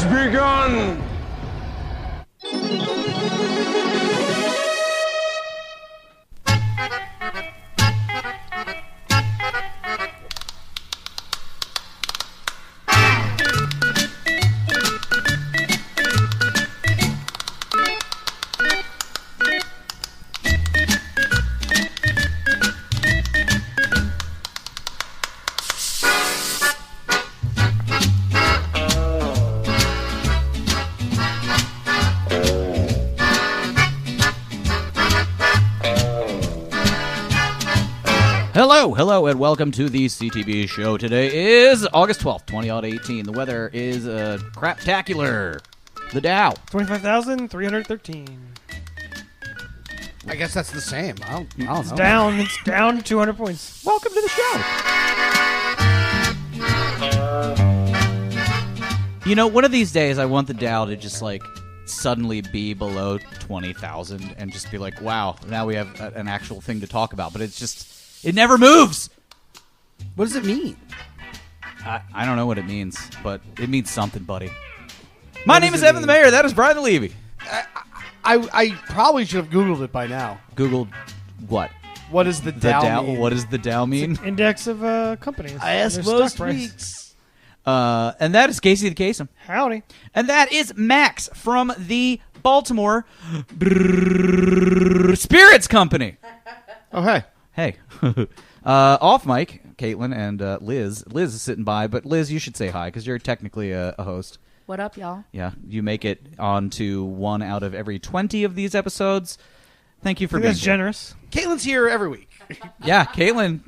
begun! Hello, and welcome to the CTB show. Today is August 12th, 2018. The weather is craptacular. The Dow. 25,313. I guess that's the same. I don't know. It's down 200 points. Welcome to the show. You know, one of these days I want the Dow to just, suddenly be below 20,000 and just be like, wow, now we have an actual thing to talk about. But it's just... it never moves! What does it mean? I don't know what it means, but it means something, buddy. My name is Evan the Mayor. That is Brian the Levy. I probably should have Googled it by now. Googled what? What does the Dow mean? What does the Dow mean? It's an index of companies. I ask most weeks. And that is Casey the Kasem. Howdy. And that is Max from the Baltimore Spirits Company. Oh, hey. Hey. Off mic, Caitlin and Liz. Liz is sitting by, but Liz, you should say hi because you're technically a host. What up, y'all? Yeah, you make it onto one out of every 20 of these episodes. Thank you for being That's generous. Caitlin's here every week. Yeah, Caitlin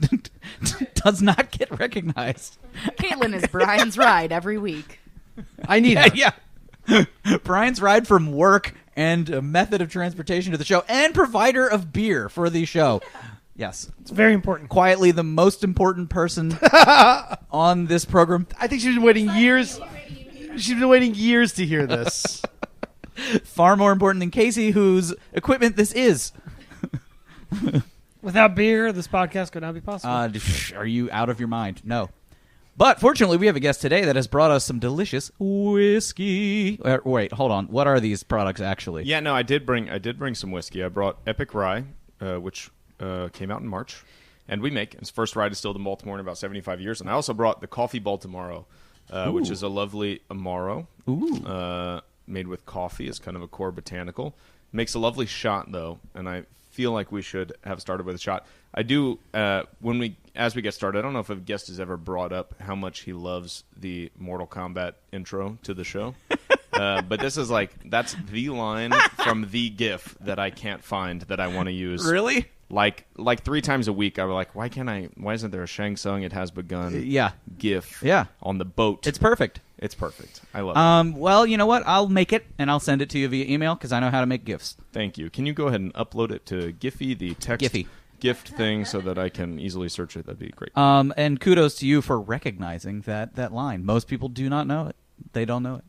does not get recognized. Caitlin is Brian's ride every week. I need her. Yeah. Brian's ride from work and a method of transportation to the show and provider of beer for the show. Yes. It's very important. Quietly the most important person on this program. I think she's been waiting years. She's been waiting years to hear this. Far more important than Casey, whose equipment this is. Without beer, this podcast could not be possible. Are you out of your mind? No. But fortunately, we have a guest today that has brought us some delicious whiskey. Wait, hold on. What are these products actually? Yeah, no, I did bring some whiskey. I brought Epoch Rye, which came out in March, and we make its first rye distilled in Baltimore in about 75 years. And I also brought the Coffee Baltamaro, which is a lovely Amaro made with coffee. It's kind of a core botanical. Makes a lovely shot though, and I feel like we should have started with a shot. I do as we get started. I don't know if a guest has ever brought up how much he loves the Mortal Kombat intro to the show. But this is that's the line from the GIF that I can't find that I want to use. Really? Like 3 times a week, I was like, why isn't there a Shang Tsung It Has Begun GIF on the boat? It's perfect. It's perfect. I love it. Well, you know what? I'll make it, and I'll send it to you via email, because I know how to make GIFs. Thank you. Can you go ahead and upload it to Giphy, the text gift thing, so that I can easily search it? That'd be great. And kudos to you for recognizing that line. Most people do not know it. They don't know it.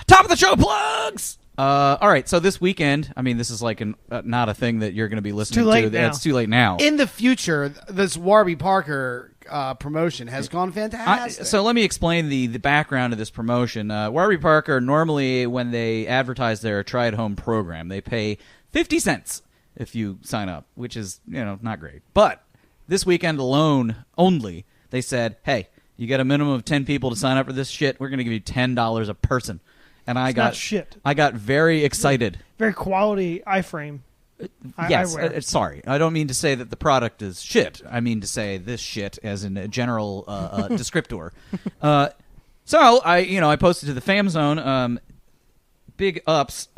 Top of the show plugs! All right, so this weekend, I mean, this is not a thing that you're going to be listening to. It's too late now. In the future, this Warby Parker promotion has gone fantastic. So let me explain the background of this promotion. Warby Parker, normally when they advertise their try-at-home program, they pay 50 cents if you sign up, which is, not great. But this weekend alone, only, they said, hey, you got a minimum of 10 people to sign up for this shit. We're going to give you $10 a person. And I got very excited. Very quality iframe. Yes, sorry. I don't mean to say that the product is shit. I mean to say this shit as in a general descriptor. So I posted to the Fam Zone. Big ups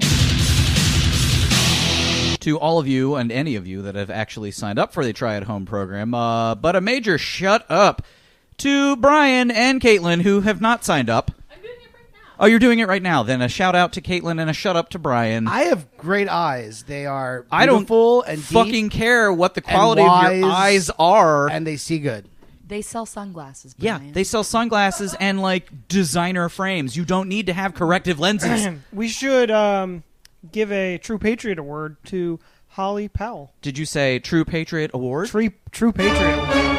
to all of you and any of you that have actually signed up for the Try at Home program. But a major shut up to Brian and Caitlin who have not signed up. Oh, you're doing it right now. Then a shout out to Caitlin and a shut up to Brian. I have great eyes. They are beautiful and deep fucking care what the quality of your eyes are. And they see good. They sell sunglasses, Brian. Yeah, they sell sunglasses and designer frames. You don't need to have corrective lenses. We should give a True Patriot Award to Holly Powell. Did you say True Patriot Award? True Patriot Award.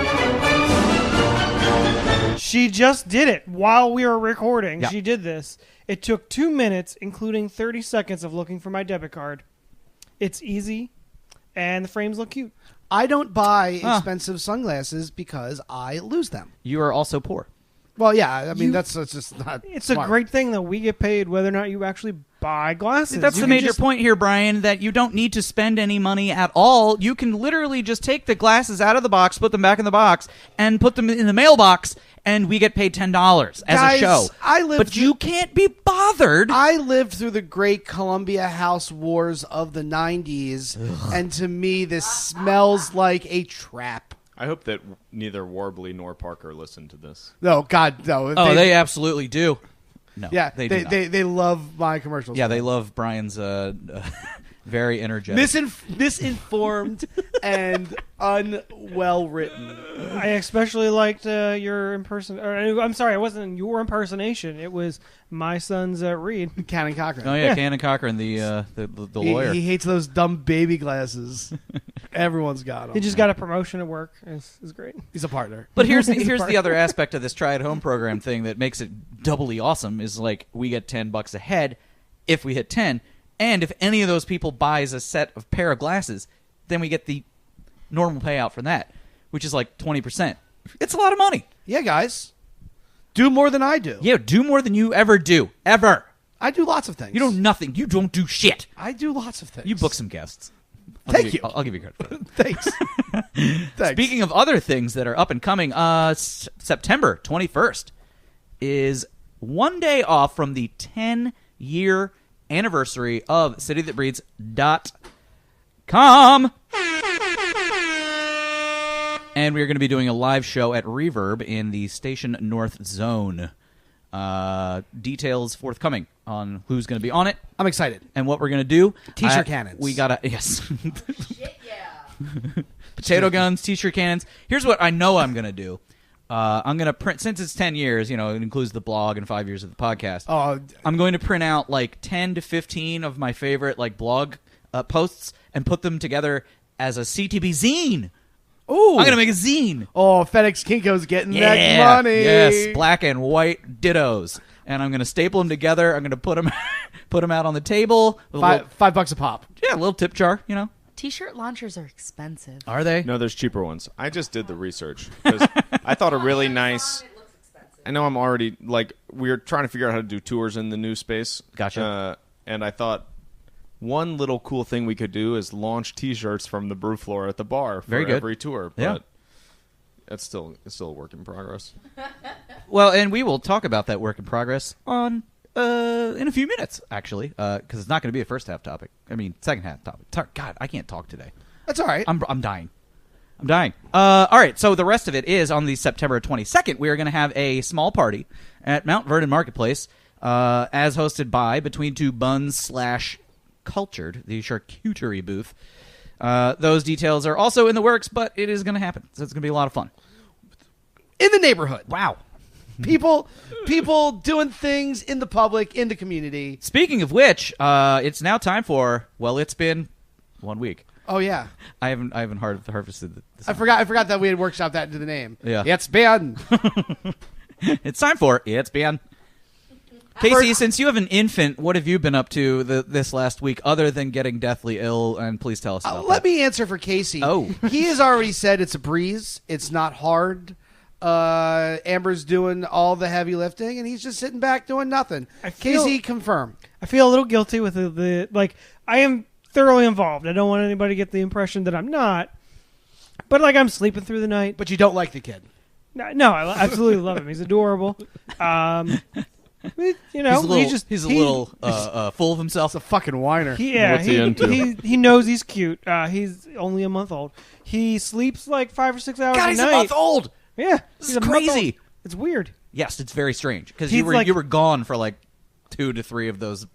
She just did it while we were recording. Yeah. She did this. It took 2 minutes, including 30 seconds of looking for my debit card. It's easy, and the frames look cute. I don't buy expensive sunglasses because I lose them. You are also poor. Well, yeah, I mean, that's just not It's smart. a great thing that we get paid whether or not you actually buy glasses. That's You the can major just- point here, Brian, that you don't need to spend any money at all. You can literally just take the glasses out of the box, put them back in the box, and put them in the mailbox, and we get paid $10 as Guys, a show. But you can't be bothered. I lived through the great Columbia House Wars of the 90s, and to me, this smells like a trap. I hope that neither Warbley nor Parker listen to this. No, God, no. Oh, they absolutely do. No, yeah, they do not. they love my commercials. Yeah, they love Brian's very energetic. Misinformed and unwell written. I especially liked your I'm sorry, it wasn't your impersonation. It was my son's Reed. Cannon Cochran. Oh yeah, Cannon Cochran, the lawyer. He hates those dumb baby glasses. Everyone's got them. He just got a promotion at work. It's great. He's a partner. But here's He's a the partner. other aspect of this try at home program thing that makes it doubly awesome is like we get $10 ahead if we hit 10, and if any of those people buys a set of pair of glasses, then we get the normal payout for that, which is like 20%. It's a lot of money. Yeah, guys. Do more than I do. Yeah, do more than you ever do. Ever. I do lots of things. You know nothing. You don't do shit. I do lots of things. You book some guests. Thank you. I'll give you credit for that. Thanks. Thanks. Speaking of other things that are up and coming, September 21st is one day off from the 10-year anniversary of citythatbreeds.com. And we're going to be doing a live show at Reverb in the Station North Zone. Details forthcoming on who's going to be on it I'm excited. and what we're going to do. T-shirt cannons. We got to, yes. Shit, yeah. Potato guns, t-shirt cannons. Here's what I know I'm going to do. I'm going to print, since it's 10 years, it includes the blog and 5 years of the podcast. Oh, I'm going to print out like 10 to 15 of my favorite like blog posts and put them together as a CTB zine. ooh. I'm going to make a zine. Oh, FedEx Kinko's getting Yeah. that money. Yes, black and white dittos. And I'm going to staple them together. I'm going to put them out on the table. With a little, $5 a pop. a little tip jar, T-shirt launchers are expensive. Are they? No, there's cheaper ones. I just did the research. 'Cause I thought a really nice... I know I'm already, we were trying to figure out how to do tours in the new space. Gotcha. And I thought one little cool thing we could do is launch T-shirts from the brew floor at the bar for Very good. every tour. But Yeah. it's still a work in progress. Well, and we will talk about that work in progress in a few minutes, actually, because it's not going to be a first half topic. I mean, second half topic. God, I can't talk today. That's all right. I'm dying. All right, so the rest of it is on the September 22nd. We are going to have a small party at Mount Vernon Marketplace, as hosted by Between Two Buns / Cultured, the charcuterie booth. Those details are also in the works, but it is going to happen, so it's going to be a lot of fun. In the neighborhood. Wow. People doing things in the public, in the community. Speaking of which, it's now time for, well, it's been 1 week. Oh, yeah. I haven't harvested the I forgot that we had workshopped that into the name. Yeah. It's been. It's time for It's Been. Casey, since you have an infant, what have you been up to this last week other than getting deathly ill? And please tell us about Let that. me answer for Casey. Oh. He has already said it's a breeze. It's not hard. Amber's doing all the heavy lifting, and he's just sitting back doing nothing. Casey, confirm. I feel a little guilty with the I am thoroughly involved. I don't want anybody to get the impression that I'm not. But I'm sleeping through the night. But you don't like the kid. No, I absolutely love him. He's adorable. He's a little full of himself. It's a fucking whiner. What's he into? He knows he's cute. He's only a month old. He sleeps 5 or 6 hours God, a he's night. a month old. Yeah, This he's is a month crazy. old. It's weird. Yes, it's very strange because He's you were gone for 2 to 3 of those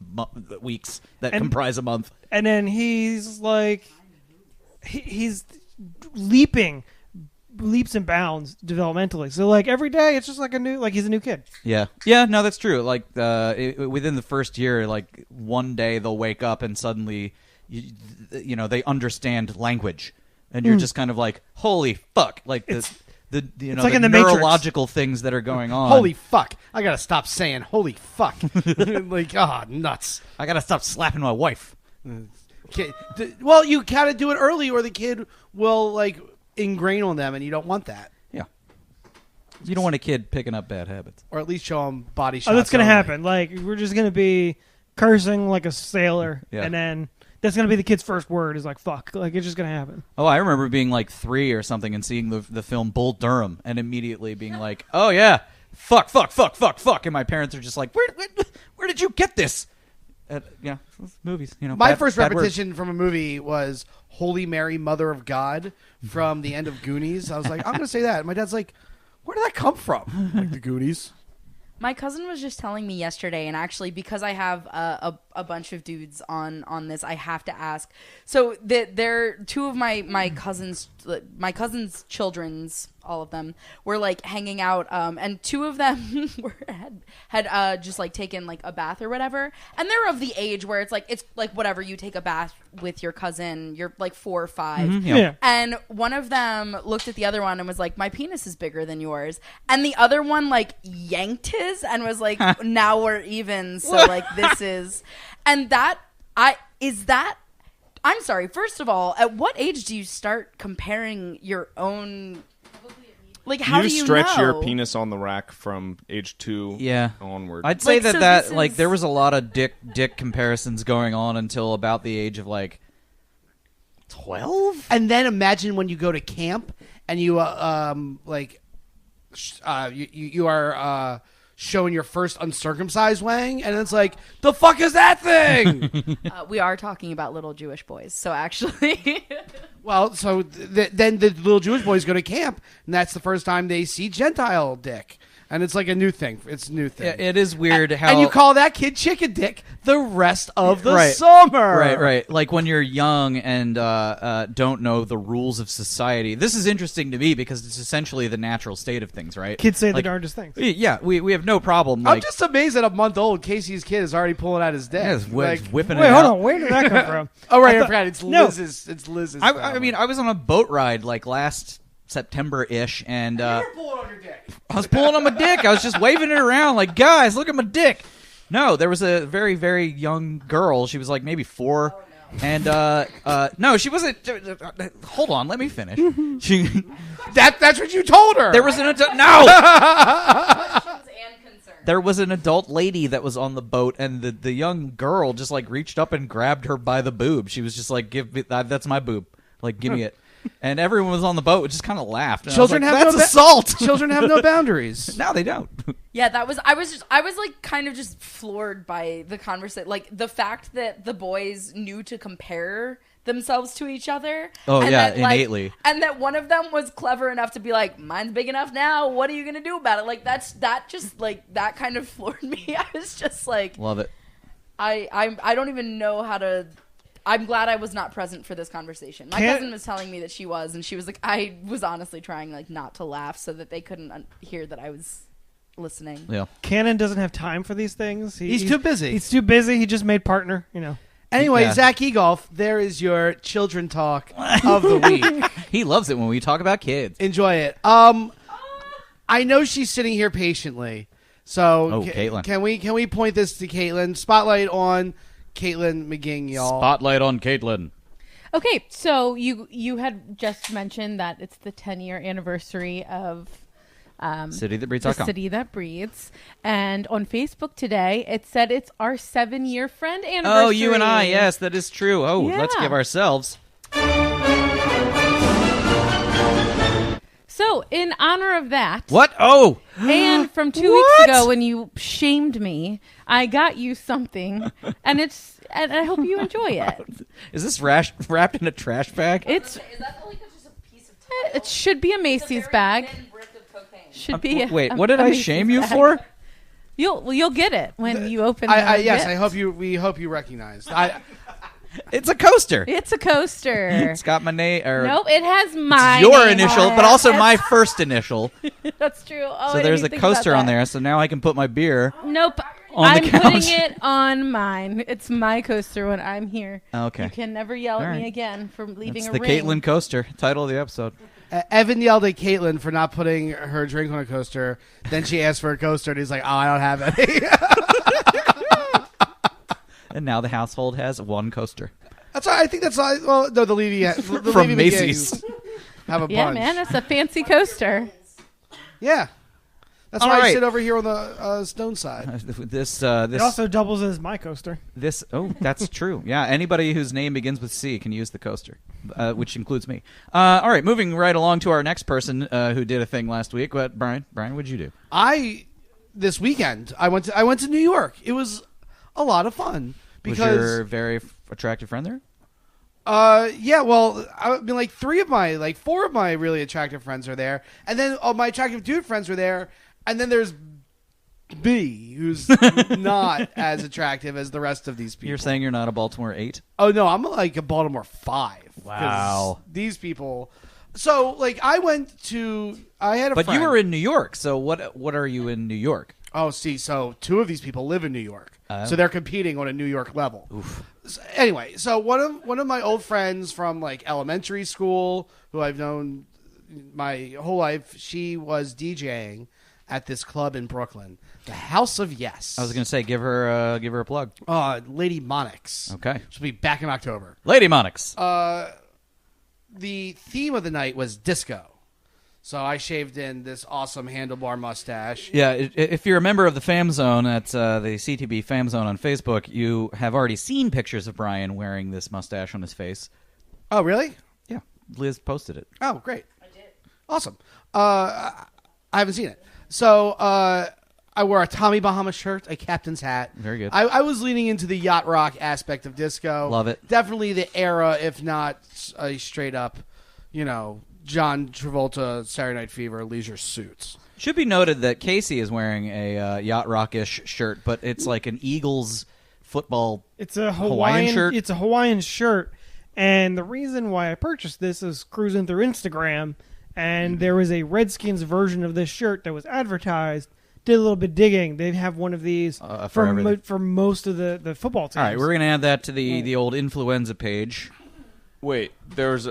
weeks that comprise a month. And then he's he's leaps and bounds developmentally. So every day it's just he's a new kid. Yeah, no, that's true. Within the first year, one day they'll wake up and suddenly, they understand language, and you're just kind of holy fuck! The the like in the Matrix. neurological things that are going on. Holy fuck! I gotta stop saying "holy fuck." Like, nuts. I gotta stop slapping my wife. Well, you gotta do it early, or the kid will like ingrain on them, and you don't want that. Yeah. You don't want a kid picking up bad habits. Or at least show them body shots. Oh, that's gonna only. happen. Like we're just gonna be cursing like a sailor, and then that's gonna be the kid's first word is like fuck. Like it's just gonna happen. Oh, I remember being like 3 or something and seeing the film Bull Durham and immediately being like, oh yeah, fuck, and my parents are just like, where did you get this? Movies. My first repetition from a movie was Holy Mary, Mother of God from the end of Goonies. I was like, I'm going to say that. And my dad's like, where did that come from? Like the Goonies. My cousin was just telling me yesterday, and actually because I have a bunch of dudes on this, I have to ask. So they're two of my cousins' children's, all of them were like hanging out, and two of them had just like taken like a bath or whatever, and they're of the age where it's like whatever, you take a bath with your cousin, you're like 4 or 5, Yeah. and one of them looked at the other one and was like, my penis is bigger than yours, and the other one like yanked his and was like, now we're even, so like this is, and I'm sorry, first of all, at what age do you start comparing your own? Like, how do you stretch know? your penis on the rack from age 2 onward? I'd say Like, so that this like is- there was a lot of dick comparisons going on until about the age of like 12. And then imagine when you go to camp and you you are showing your first uncircumcised wang, and it's like, the fuck is that thing? We are talking about little Jewish boys, so actually, Well, so then the little Jewish boys go to camp, and that's the first time they see Gentile dick. And it's like a new thing. It's a new thing. Yeah, it is weird how And you call that kid chicken dick the rest of the Right. summer. Right. Like when you're young and don't know the rules of society. This is interesting to me because it's essentially the natural state of things, right? Kids say the Like, darndest things. Yeah, we have no problem. I'm Like, just amazed that a month old Casey's kid is already pulling out his dick. yeah, it's Like, whipping Wait, it hold out. on. Where did that come from? oh, right. I thought- forgot. It's No. Liz's. It's Liz's. I mean, I was on a boat ride like last September-ish, and You're pulling on your dick. I was pulling on my dick. I was just waving it around like, guys, look at my dick. No, there was a very, very young girl. She was like maybe 4. And no, she wasn't. Hold on, let me finish. She, That's what you told her. there was an adult. No, questions and concerns. there was an adult lady that was on the boat, and the young girl just like reached up and grabbed her by the boob. She was just like, "Give me that. That's my boob. Like, give me it." And everyone was on the boat just kind of laughed. And I was Children like, have that's no assault. Children have no boundaries. No, they don't. Yeah, I was like kind of just floored by the conversation, like the fact that the boys knew to compare themselves to each other. Oh, and yeah, that, like, innately. and that one of them was clever enough to be like, mine's big enough now, what are you gonna do about it? Like that just like that kind of floored me. I was just like, Love it. I don't even know how to. I'm glad I was not present for this conversation. My cousin was telling me that she was, and she was like, I was honestly trying like not to laugh so that they couldn't hear that I was listening. Yeah. Cannon doesn't have time for these things. He's too busy. He's too busy. He just made partner. You know. Anyway, Yeah. Zach Egolf, there is your children talk of the week. He loves it when we talk about kids. Enjoy it. I know she's sitting here patiently. So Oh, Caitlin. Can we point this to Caitlin? Spotlight on Caitlin McGing, y'all. Spotlight on Caitlin. Okay, so you had just mentioned that it's the 10-year anniversary of City that the breeds.com. City That Breeds, and on Facebook today it said it's our 7-year friend anniversary. Oh, you and I. Yes, that is true. Oh, let's Yeah. give ourselves. So, in honor of that, What? Oh, and from 2 weeks ago when you shamed me, I got you something, and I hope you enjoy it. is this wrapped in a trash bag? It's Is that like just a piece of tile? it should be a Macy's bag. Thin brick of cocaine. Should be. Wait, a what did I Macy's shame you bag. for? You'll get it when you open. Yes, gift. I hope we hope you recognize. It's a coaster. It's a coaster. It's got my name. Nope, it has my Your name initial, on it. but also It's- my first initial. That's true. Oh, So I there's a didn't think about coaster on that. there, so now I can put my beer. Nope. On the I'm couch. putting it on mine. It's my coaster when I'm here. Okay. You can never yell at All me right. again for leaving It's a the ring. Caitlin coaster. Title of the episode. Evan yelled at Caitlin for not putting her drink on a coaster. Then she asked for a coaster, and he's like, "Oh, I don't have any." And now the household has one coaster. That's all. I think that's all. Well, no, the Levy From Levy Macy's. McGings have a Yeah, bunch. man, that's a fancy coaster. Yeah, that's All why I right. sit over here on the stone side. This It also doubles as my coaster. that's true. Yeah, anybody whose name begins with C can use the coaster, which includes me. All right, moving right along to our next person who did a thing last week. What, Brian, what'd you do? This weekend I went to New York. It was a lot of fun Was because your very attractive friend there? yeah, well, I mean, like 4 of my really attractive friends are there, and then all my attractive dude friends are there, and then there's B, who's not as attractive as the rest of these people. You're saying you're not a Baltimore 8? Oh no, I'm like a Baltimore 5. 'cause Wow. these people. So like, I had a But friend. you were in New York, so what are you in New York? Oh, see, so 2 of these people live in New York, Oh. so they're competing on a New York level. Oof. So, anyway, so one of my old friends from like elementary school, who I've known my whole life, she was DJing at this club in Brooklyn, the House of Yes. I was going to say, give her a plug. Lady Monix. Okay. She'll be back in October. Lady Monix. The theme of the night was disco. So I shaved in this awesome handlebar mustache. Yeah, if you're a member of the Fam Zone at the CTB Fam Zone on Facebook, you have already seen pictures of Brian wearing this mustache on his face. Oh, really? Yeah, Liz posted it. Oh, great. I did. Awesome. I haven't seen it. So I wore a Tommy Bahama shirt, a captain's hat. Very good. I was leaning into the yacht rock aspect of disco. Love it. Definitely the era, if not a straight up, John Travolta, Saturday Night Fever, leisure suits. Should be noted that Casey is wearing a yacht rockish shirt, but it's like an Eagles football. It's a Hawaiian shirt? It's a Hawaiian shirt, and the reason why I purchased this is cruising through Instagram, and there was a Redskins version of this shirt that was advertised. Did a little bit digging. They have one of these for most of the football teams. All right, we're gonna add that to the old influenza page. Wait, there's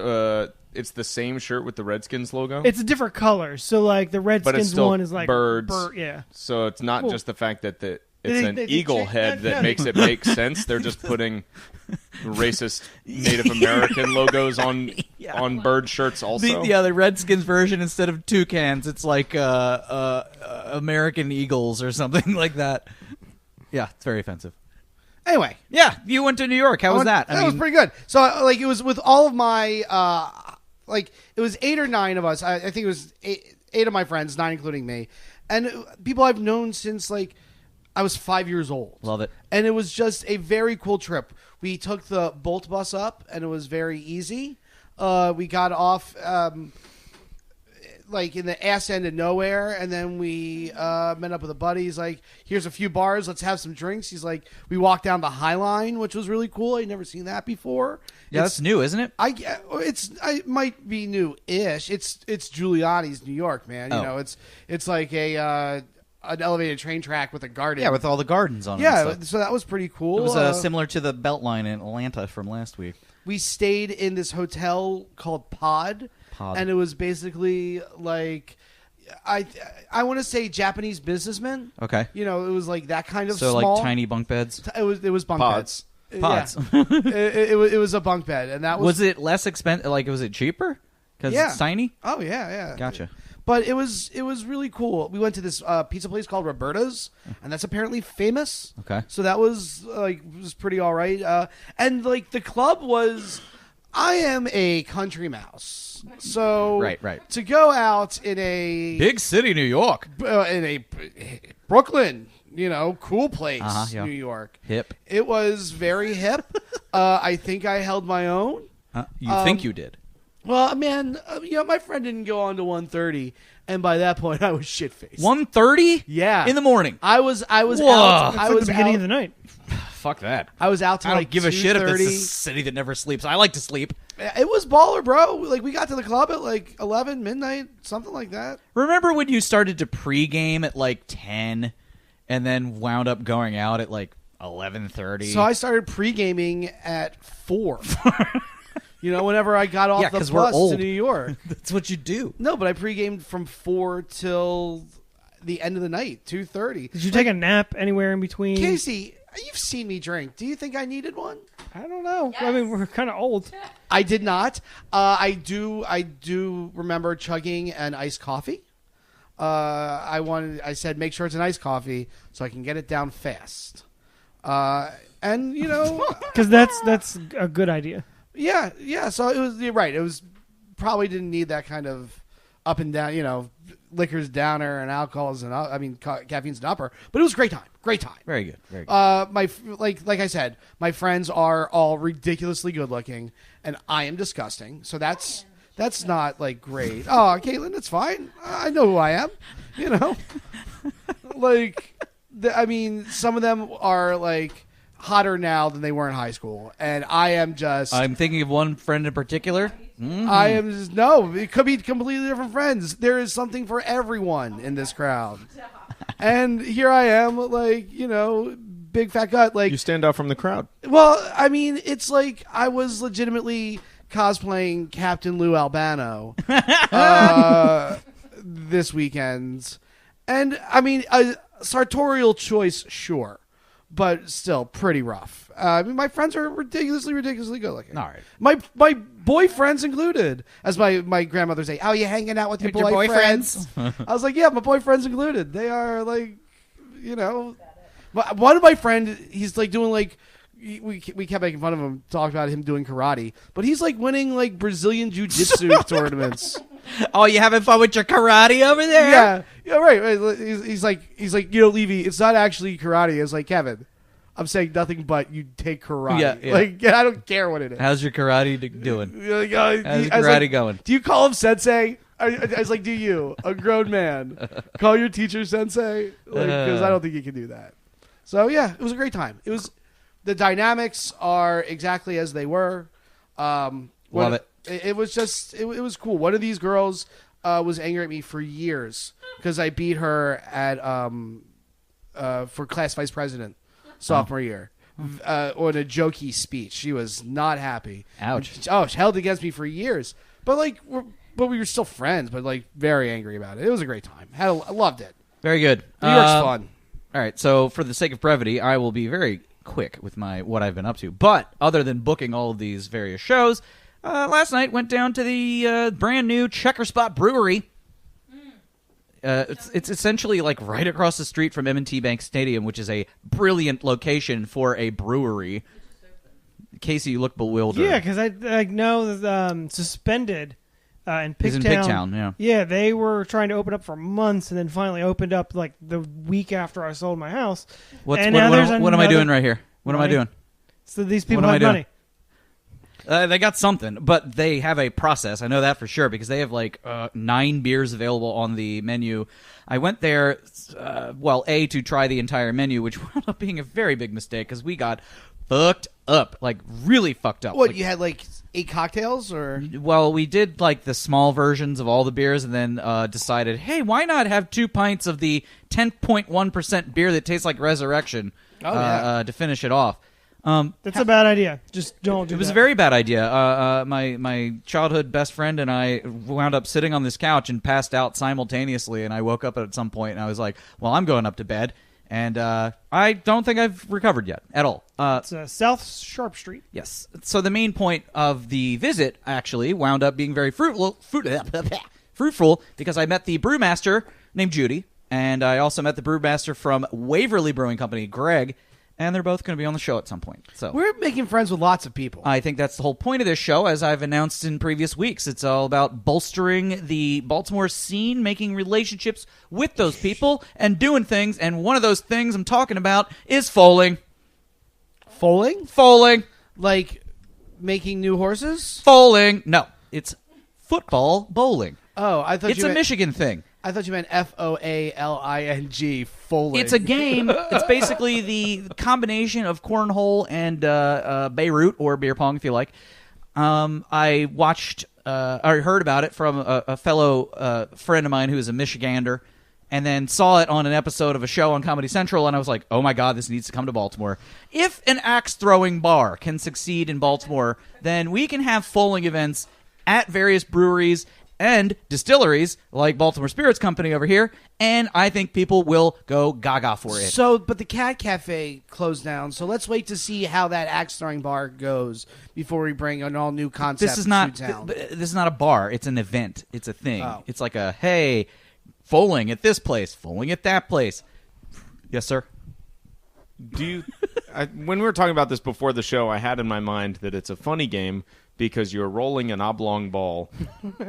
it's the same shirt with the Redskins logo? It's a different color. So like the but it's Redskins still one is like birds. Yeah. So it's not Well, just the fact that it's they- an they eagle changed head that, that makes it make sense. They're just putting racist Native American logos on bird shirts also. The Redskins version, instead of toucans, it's like American Eagles or something like that. Yeah, it's very offensive. Anyway. Yeah, you went to New York. How was that? That was pretty good. So like, it was with all of my it was 8 or 9 of us. I think it was 8 of my friends, 9 including me, and people I've known since like I was 5 years old. Love it. And it was just a very cool trip. We took the Bolt bus up, and it was very easy. We got off like in the ass end of nowhere, and then we met up with a buddy. He's like, here's a few bars, let's have some drinks. He's like, we walked down the High Line, which was really cool. I'd never seen that before. Yeah, that's new, isn't it? It might be new-ish. It's Giuliani's New York, man. You know, it's like an elevated train track with a garden. Yeah, with all the gardens on it. Yeah, and stuff. so that was pretty cool. It was similar to the Beltline in Atlanta from last week. We stayed in this hotel called Pod. And it was basically like, I want to say Japanese businessmen. Okay. It was like that kind of so small. like tiny bunk beds. It was bunk Pods. beds. Pods. Yeah. it was a bunk bed, and that was. Was it less expensive? Like, was it cheaper? Because Yeah. it's tiny. Oh yeah. Gotcha. But it was really cool. We went to this pizza place called Roberta's, and that's apparently famous. Okay. So that was pretty all right. And like the club was, I am a country mouse. So Right. to go out in a Big city, New York. in a Brooklyn, cool place, yeah. New York. Hip. It was very hip. I think I held my own. You think you did? Well, man, my friend didn't go on to 1:30, and by that point, I was shit faced. 1:30? Yeah, in the morning. I was Whoa. out. That's I like was the beginning out, of the night. Fuck that. I was out till I don't like give a shit if it's a 2:30. city that never sleeps. I like to sleep. It was baller, bro. Like we got to the club at like 11 midnight, something like that. Remember when you started to pregame at like 10 and then wound up going out at like 11:30? So I started pre-gaming at 4. whenever I got off Yeah, the 'cause we're bus to old. New York. That's what you do. No, but I pre-gamed from 4 till the end of the night, 2:30. Did you take a nap anywhere in between? Casey, you've seen me drink. Do you think I needed one? I don't know. I mean, we're kind of old. I did not. I do remember chugging an iced coffee. I said make sure it's an iced coffee so I can get it down fast. And Because that's a good idea. yeah. So it was. You're right. It was probably didn't need that kind of up and down. Liquor's downer and alcohol's and caffeine's an upper. But it was a great time. Great time. Very good. Very good. Like I said, my friends are all ridiculously good looking, and I am disgusting. So that's not like great. Oh, Caitlin, it's fine. I know who I am. Some of them are like hotter now than they were in high school, and I am just. I'm thinking of one friend in particular. I am just no. It could be completely different friends. There is something for everyone in this crowd, and here I am, big fat gut. You stand out from the crowd. Well, it's like I was legitimately cosplaying Captain Lou Albano this weekend, and a sartorial choice, sure, but still pretty rough. My friends are ridiculously good looking. All right. My boyfriends included, as my grandmother say. Oh, you hanging out with your boyfriends? I was like, yeah, my boyfriends included. They are one of my friends. He's like doing like. We kept making fun of him, talked about him doing karate, but he's like winning like Brazilian jiu-jitsu tournaments. Oh, you having fun with your karate over there? Yeah, right. He's like, Levy, it's not actually karate. It's like, Kevin, I'm saying nothing but you take karate. Yeah. I don't care what it is. How's your karate doing? How's How's your karate going? Do you call him sensei? I was like, do you, a grown man, call your teacher sensei? Because I don't think you can do that. So yeah, it was a great time. The dynamics are exactly as they were. Love it. It was just, it was cool. One of these girls was angry at me for years because I beat her at for class vice president sophomore year on a jokey speech. She was not happy. Ouch. Oh, she held against me for years. But we were still friends, but very angry about it. It was a great time. I loved it. Very good. New York's fun. All right, so for the sake of brevity, I will be very quick with what I've been up to. But other than booking all of these various shows, last night went down to the brand new Checker Spot Brewery. It's essentially like right across the street from M&T Bank Stadium, which is a brilliant location for a brewery. Casey, you look bewildered. Yeah, because I know Suspended in Pigtown. He's in Pigtown, yeah. Yeah, they were trying to open up for months and then finally opened up like the week after I sold my house. What am I doing right here? What am I doing? So these people What am have I money. They got something, but they have a process. I know that for sure because they have like 9 beers available on the menu. I went there, to try the entire menu, which wound up being a very big mistake because we got fucked up, like really fucked up. What, you had like 8 cocktails or? Well, we did like the small versions of all the beers and then decided, hey, why not have 2 pints of the 10.1% beer that tastes like Resurrection to finish it off. That's a bad idea. Just don't do that. It was a very bad idea. My childhood best friend and I wound up sitting on this couch and passed out simultaneously, and I woke up at some point and I was like, well, I'm going up to bed. And I don't think I've recovered yet at all. It's South Sharp Street. Yes. So the main point of the visit actually wound up being very fruitful because I met the brewmaster named Judy, and I also met the brewmaster from Waverly Brewing Company, Greg, and they're both going to be on the show at some point. So we're making friends with lots of people. I think that's the whole point of this show, as I've announced in previous weeks. It's all about bolstering the Baltimore scene, making relationships with those people, and doing things. And one of those things I'm talking about is foaling. Foaling? Foaling. Like making new horses? Foaling. No, it's football bowling. Oh, I thought it's a Michigan thing. I thought you meant Foaling. Foaling. It's a game. It's basically the combination of cornhole and Beirut, or beer pong, if you like. I watched, I heard about it from a fellow friend of mine who is a Michigander, and then saw it on an episode of a show on Comedy Central, and I was like, oh my God, this needs to come to Baltimore. If an axe-throwing bar can succeed in Baltimore, then we can have foaling events at various breweries and distilleries like Baltimore Spirits Company over here, and I think people will go gaga for it. So, but the Cat Cafe closed down, so let's wait to see how that axe throwing bar goes before we bring an all new concept This is not to town. this is not a bar. It's an event. It's a thing. Oh. It's like a, hey, foaling at this place, foaling at that place. Yes, sir. Do you? When we were talking about this before the show, I had in my mind that it's a funny game because you're rolling an oblong ball,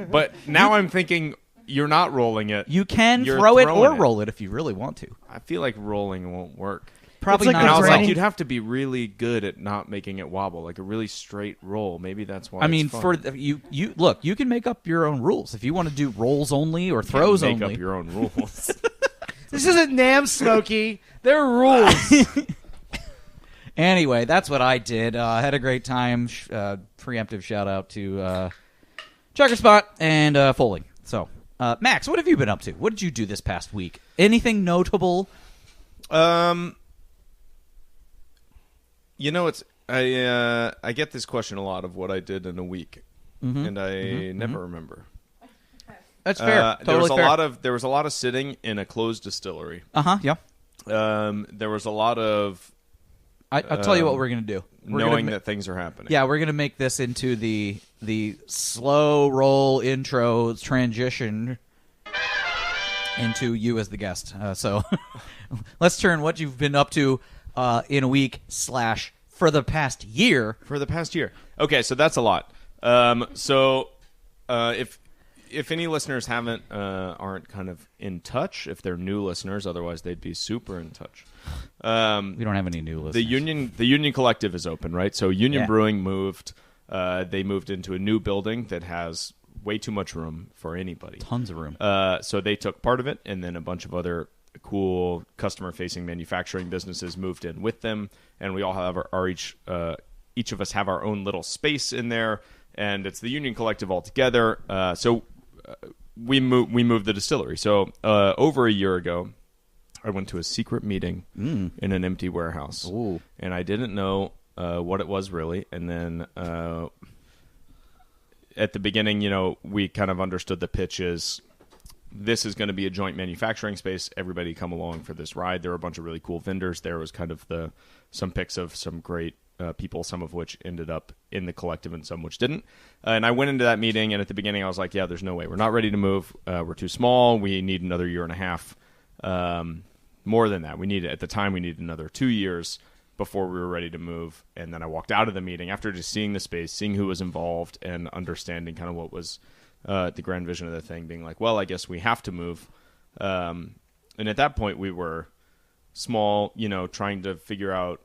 but now I'm thinking you're not rolling it. You can You're throw it or throwing roll it if you really want to. I feel like rolling won't work. Probably It's like not. And I a was granny- like, you'd have to be really good at not making it wobble, like a really straight roll. Maybe that's why. I mean, it's fun. for you look, you can make up your own rules if you want to do rolls only or You can't throws make only. up your own rules. This isn't Nam Smokey. There are rules. Anyway, that's what I did. I had a great time. Preemptive shout out to Checker Spot and Foley. So, Max, what have you been up to? What did you do this past week? Anything notable? You know, it's I get this question a lot of what I did in a week, and I never remember. That's fair. There was Totally fair. there was a lot of sitting in a closed distillery. Yeah. There was a lot of I'll tell you what we're going to do. We're knowing gonna that things are happening. Yeah, we're going to make this into the slow roll intro transition into you as the guest. So let's turn what you've been up to in a week / for the past year. For the past year. Okay, so that's a lot. If any listeners aren't kind of in touch, if they're new listeners, otherwise they'd be super in touch. We don't have any new listeners. The Union Collective is open, right? So Union Yeah. Brewing moved. They moved into a new building that has way too much room for anybody. Tons of room. So they took part of it, and then a bunch of other cool customer-facing manufacturing businesses moved in with them, and we all have each of us have our own little space in there, and it's the Union Collective all together. So we moved the distillery. So over a year ago, I went to a secret meeting in an empty warehouse, Ooh. and I didn't know what it was really, and then at the beginning, we kind of understood the pitch is this is going to be a joint manufacturing space. Everybody come along for this ride. There were a bunch of really cool vendors. There was kind of some pics of some great people, some of which ended up in the collective and some which didn't. And I went into that meeting, and at the beginning I was like, yeah, there's no way. We're not ready to move. We're too small. We need another year and a half. More than that. At the time, we needed another 2 years before we were ready to move. And then I walked out of the meeting after just seeing the space, seeing who was involved, and understanding kind of what was the grand vision of the thing, being like, well, I guess we have to move. And at that point, we were small, trying to figure out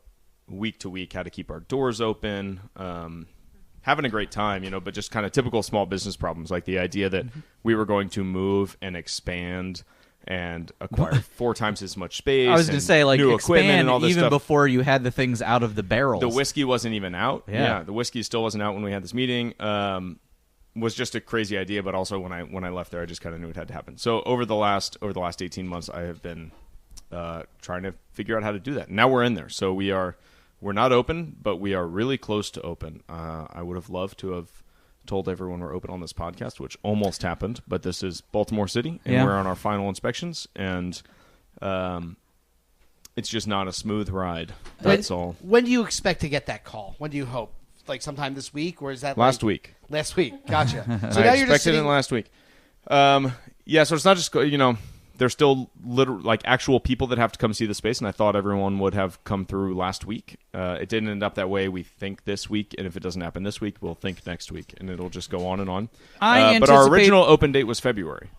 week to week how to keep our doors open, having a great time, but just kind of typical small business problems, like the idea that we were going to move and expand and acquire 4 times as much space. I was going to say, like, new equipment expand and all this even stuff. before you had the things out of the barrels. The whiskey wasn't even out. Yeah. The whiskey still wasn't out when we had this meeting. Was just a crazy idea, but also when I left there, I just kind of knew it had to happen. So over the last 18 months, I have been trying to figure out how to do that. Now we're in there, so we're not open, but we are really close to open. I would have loved to have told everyone we're open on this podcast, which almost happened, but this is Baltimore City, and we're on our final inspections, and it's just not a smooth ride. That's all. When do you expect to get that call? When do you hope? Like sometime this week, or is that Last week. Last week, gotcha. So I now you're just expected sitting. it last week. Yeah, so it's not just there's still like actual people that have to come see the space, and I thought everyone would have come through last week. It didn't end up that way. We think this week, and if it doesn't happen this week, we'll think next week, and it'll just go on and on. But our original open date was February.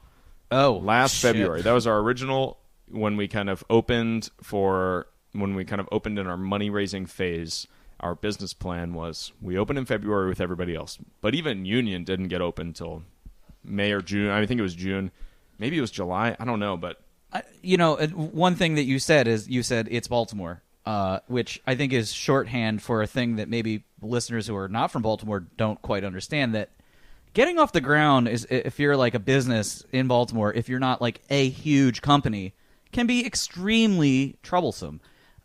Oh, Last shit. February. That was our original when we kind of opened in our money raising phase. Our business plan was we opened in February with everybody else. But even Union didn't get open until May or June. I think it was June. Maybe it was July. I don't know. But one thing that you said is it's Baltimore, which I think is shorthand for a thing that maybe listeners who are not from Baltimore don't quite understand, that getting off the ground is, if you're like a business in Baltimore, if you're not like a huge company, can be extremely troublesome.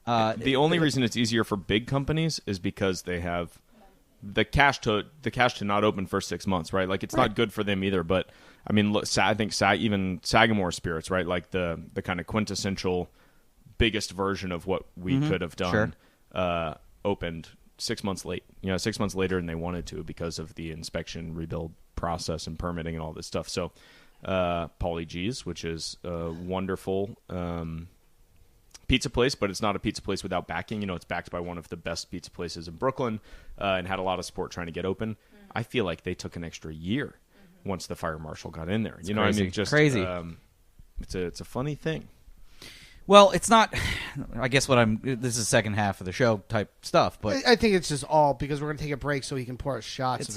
The only reason it's easier for big companies is because they have the cash to not open for 6 months, right? Like, it's not good for them either. But I mean, look, I think even Sagamore Spirits, right? Like the kind of quintessential biggest version of what we could have done, opened 6 months late. 6 months later than they wanted to because of the inspection, rebuild process, and permitting and all this stuff. So, Pauly G's, which is a wonderful pizza place, but it's not a pizza place without backing. It's backed by one of the best pizza places in Brooklyn, and had a lot of support trying to get open. I feel like they took an extra year once the fire marshal got in there. It's what I crazy. mean? Just crazy. It's a funny thing. Well, it's not. I guess this is the second half of the show type stuff, but I think it's just all because we're going to take a break so he can pour us shots.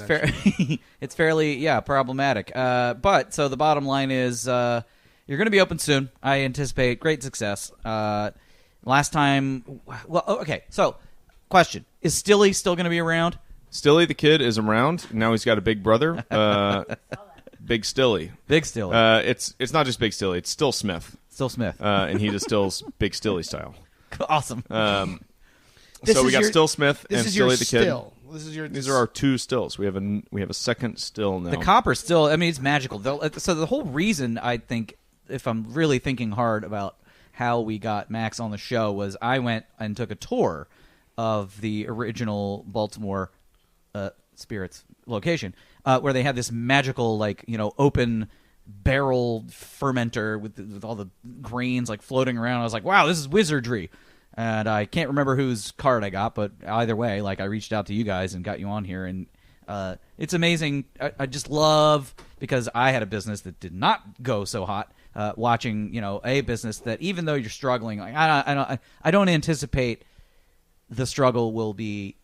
It's fairly problematic. But so the bottom line is, you're going to be open soon. I anticipate great success. Last time, okay. So, question: is Stilly still going to be around? Stilly the kid is around. Now he's got a big brother, Big Stilly. Big Stilly. It's not just Big Stilly. It's Still Smith. Still Smith. And he distills Big Stilly style. Awesome. So we got Still Smith and Stilly the kid. Still. These are our two stills. We have a second still now. The copper still. I mean, it's magical. So the whole reason, I think, if I'm really thinking hard about how we got Max on the show, was I went and took a tour of the original Baltimore Spirits location, where they had this magical, open barrel fermenter with all the grains floating around. I was like, wow, this is wizardry. And I can't remember whose card I got, but either way, I reached out to you guys and got you on here, and it's amazing. I just love, because I had a business that did not go so hot, watching a business that, even though you're struggling, I don't anticipate the struggle will be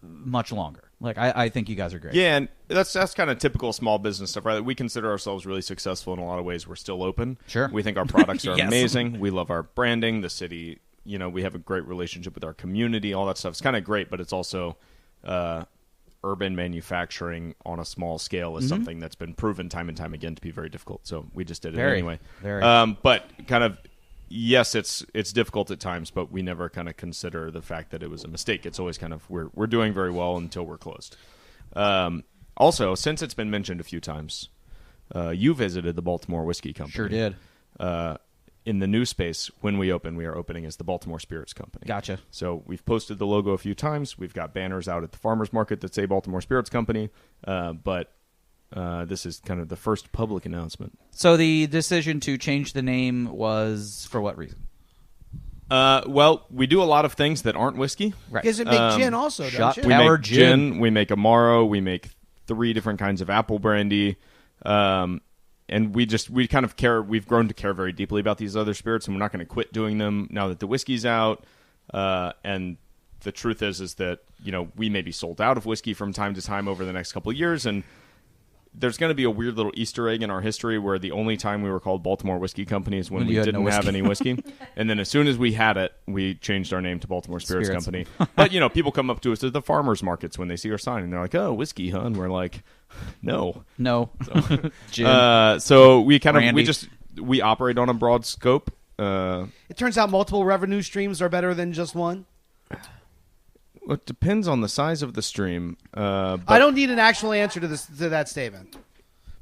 much longer. I think you guys are great. Yeah, and that's kind of typical small business stuff, right? We consider ourselves really successful in a lot of ways. We're still open. Sure. We think our products are Yes. amazing. We love our branding, the city. We have a great relationship with our community, all that stuff. It's kind of great, but it's also urban manufacturing on a small scale is something that's been proven time and time again to be very difficult. So we just did it anyway. But kind of, yes, it's difficult at times, but we never kind of consider the fact that it was a mistake. It's always kind of, we're doing very well until we're closed. Also, since it's been mentioned a few times, you visited the Baltimore Whiskey Company. Sure did. In the new space, when we open, we are opening as the Baltimore Spirits Company. Gotcha. So we've posted the logo a few times. We've got banners out at the farmers market that say Baltimore Spirits Company, but this is kind of the first public announcement. So the decision to change the name was for what reason? Well, we do a lot of things that aren't whiskey. Right. Because it makes gin also, shot don't you? We Tower make gin. We make Amaro. We make 3 different kinds of apple brandy. And we kind of care. We've grown to care very deeply about these other spirits, and we're not going to quit doing them now that the whiskey's out. And the truth is that we may be sold out of whiskey from time to time over the next couple of years, and there's going to be a weird little Easter egg in our history where the only time we were called Baltimore Whiskey Company is when we didn't have any whiskey. And then as soon as we had it, we changed our name to Baltimore Spirits Company. But, people come up to us at the farmers markets when they see our sign, and they're like, oh, whiskey, huh? And we're like, no. Gin. So we kind Brandy. of, we operate on a broad scope. It turns out multiple revenue streams are better than just one. It depends on the size of the stream. I don't need an actual answer to that statement.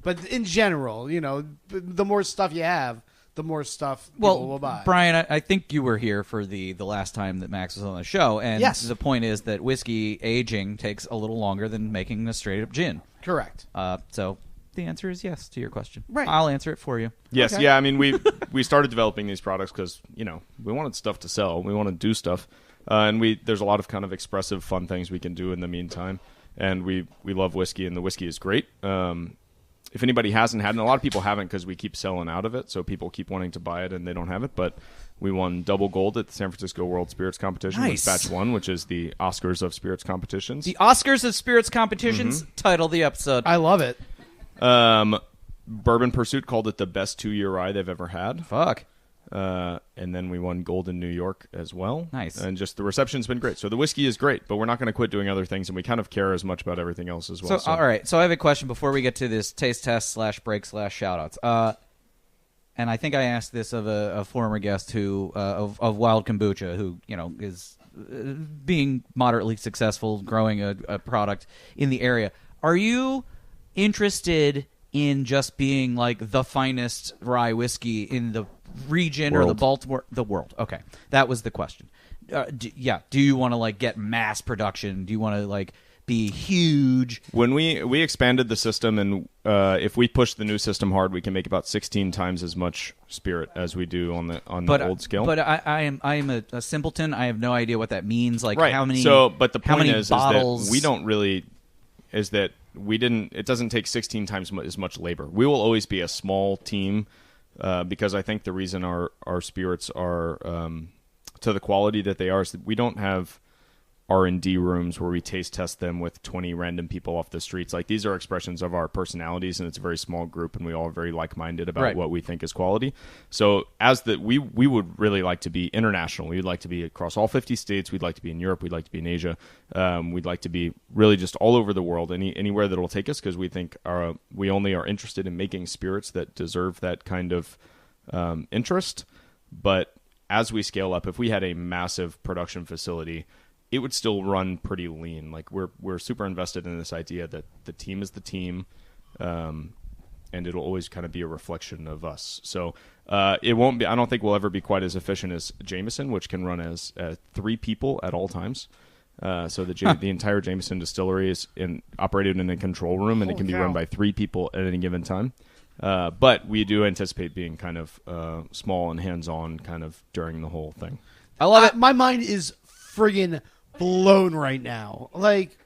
But in general, the more stuff you have, the more stuff people will buy. Brian, I think you were here for the last time that Max was on the show, and yes. The point is that whiskey aging takes a little longer than making a straight-up gin. Correct. So the answer is yes to your question. Right. I'll answer it for you. Yes, Okay. yeah. I mean, we started developing these products because we wanted stuff to sell. We want to do stuff, and there's a lot of kind of expressive, fun things we can do in the meantime. And we love whiskey, and the whiskey is great. If anybody hasn't had it, and a lot of people haven't because we keep selling out of it, so people keep wanting to buy it and they don't have it. But we won double gold at the San Francisco World Spirits Competition Nice. with Batch 1, which is the Oscars of spirits competitions. The Oscars of Spirits Competitions, title the episode. I love it. Bourbon Pursuit called it the best 2-year rye they've ever had. Fuck. And then we won gold in New York as well. Nice. And just the reception's been great. So the whiskey is great, but we're not going to quit doing other things, and we kind of care as much about everything else as well. So, all right. So I have a question before we get to this taste test /break /shoutouts. And I think I asked this of a former guest who of Wild Kombucha, who is being moderately successful growing a product in the area. Are you interested in just being like the finest rye whiskey in the region or the world? Okay, that was the question. Do you want to like get mass production? Do you want to like be huge? When we expanded the system, and if we push the new system hard, we can make about 16 times as much spirit as we do on the old scale. But I am a simpleton. I have no idea what that means. Like right. How many? So, but the point is bottles? that we don't really we didn't. It doesn't take 16 times as much labor. We will always be a small team because I think the reason our spirits are to the quality that they are is that we don't have R&D rooms where we taste test them with 20 random people off the streets. Like, these are expressions of our personalities, and it's a very small group, and we all are very like-minded about what we think is quality. So we would really like to be international. We'd like to be across all 50 states. We'd like to be in Europe. We'd like to be in Asia. We'd like to be really just all over the world, anywhere that will take us, because we think we only are interested in making spirits that deserve that kind of interest. But as we scale up, if we had a massive production facility, it would still run pretty lean. Like, we're super invested in this idea that the team is the team, and it'll always kind of be a reflection of us. So it won't be. I don't think we'll ever be quite as efficient as Jameson, which can run as 3 people at all times. So the entire Jameson distillery is operated in a control room, and it can be run by 3 people at any given time. But we do anticipate being kind of small and hands-on kind of during the whole thing. I love it. My mind is friggin' blown right now. Like,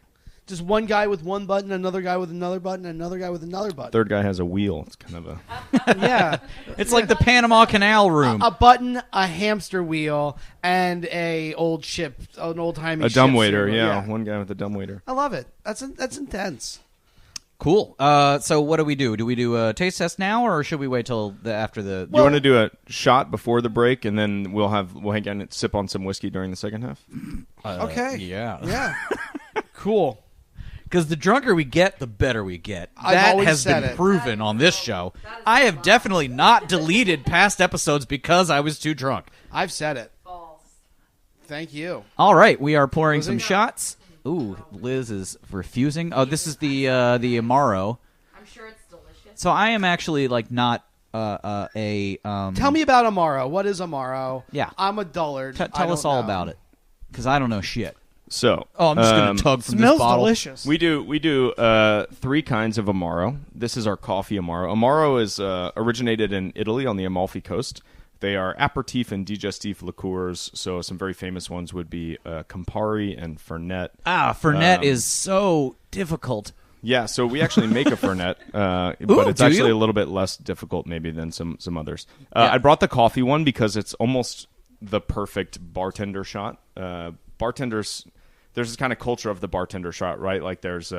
just one guy with one button, another guy with another button, another guy with another button. Third guy has a wheel. It's kind of a yeah. It's like the Panama Canal room. A button, a hamster wheel, and an old timey dumbwaiter. Yeah, one guy with a dumbwaiter. I love it. That's intense. Cool. So what do we do? Do we do a taste test now, or should we wait till after the? You want to do a shot before the break, and then we'll hang out and sip on some whiskey during the second half? Okay. Yeah. Cool. Because the drunker we get, the better we get. I've That always has said been it. proven on this show. I have definitely not deleted past episodes because I was too drunk. I've said it. False. Thank you. All right, we are pouring Lizzie? some shots. Ooh, Liz is refusing. Oh, this is the Amaro. I'm sure it's delicious. So I am actually like not Tell me about Amaro. What is Amaro? Yeah. I'm a dullard. tell us all about it, because I don't know shit. So, I'm just gonna tug from Smells this bottle. delicious. We do 3 kinds of Amaro. This is our coffee Amaro. Amaro is originated in Italy on the Amalfi Coast. They are aperitif and digestif liqueurs. So some very famous ones would be Campari and Fernet. Fernet is so difficult. Yeah, so we actually make a Fernet, but it's actually a little bit less difficult maybe than some others. I brought the coffee one because it's almost the perfect bartender shot. Bartenders, there's this kind of culture of the bartender shot, right? Like, there's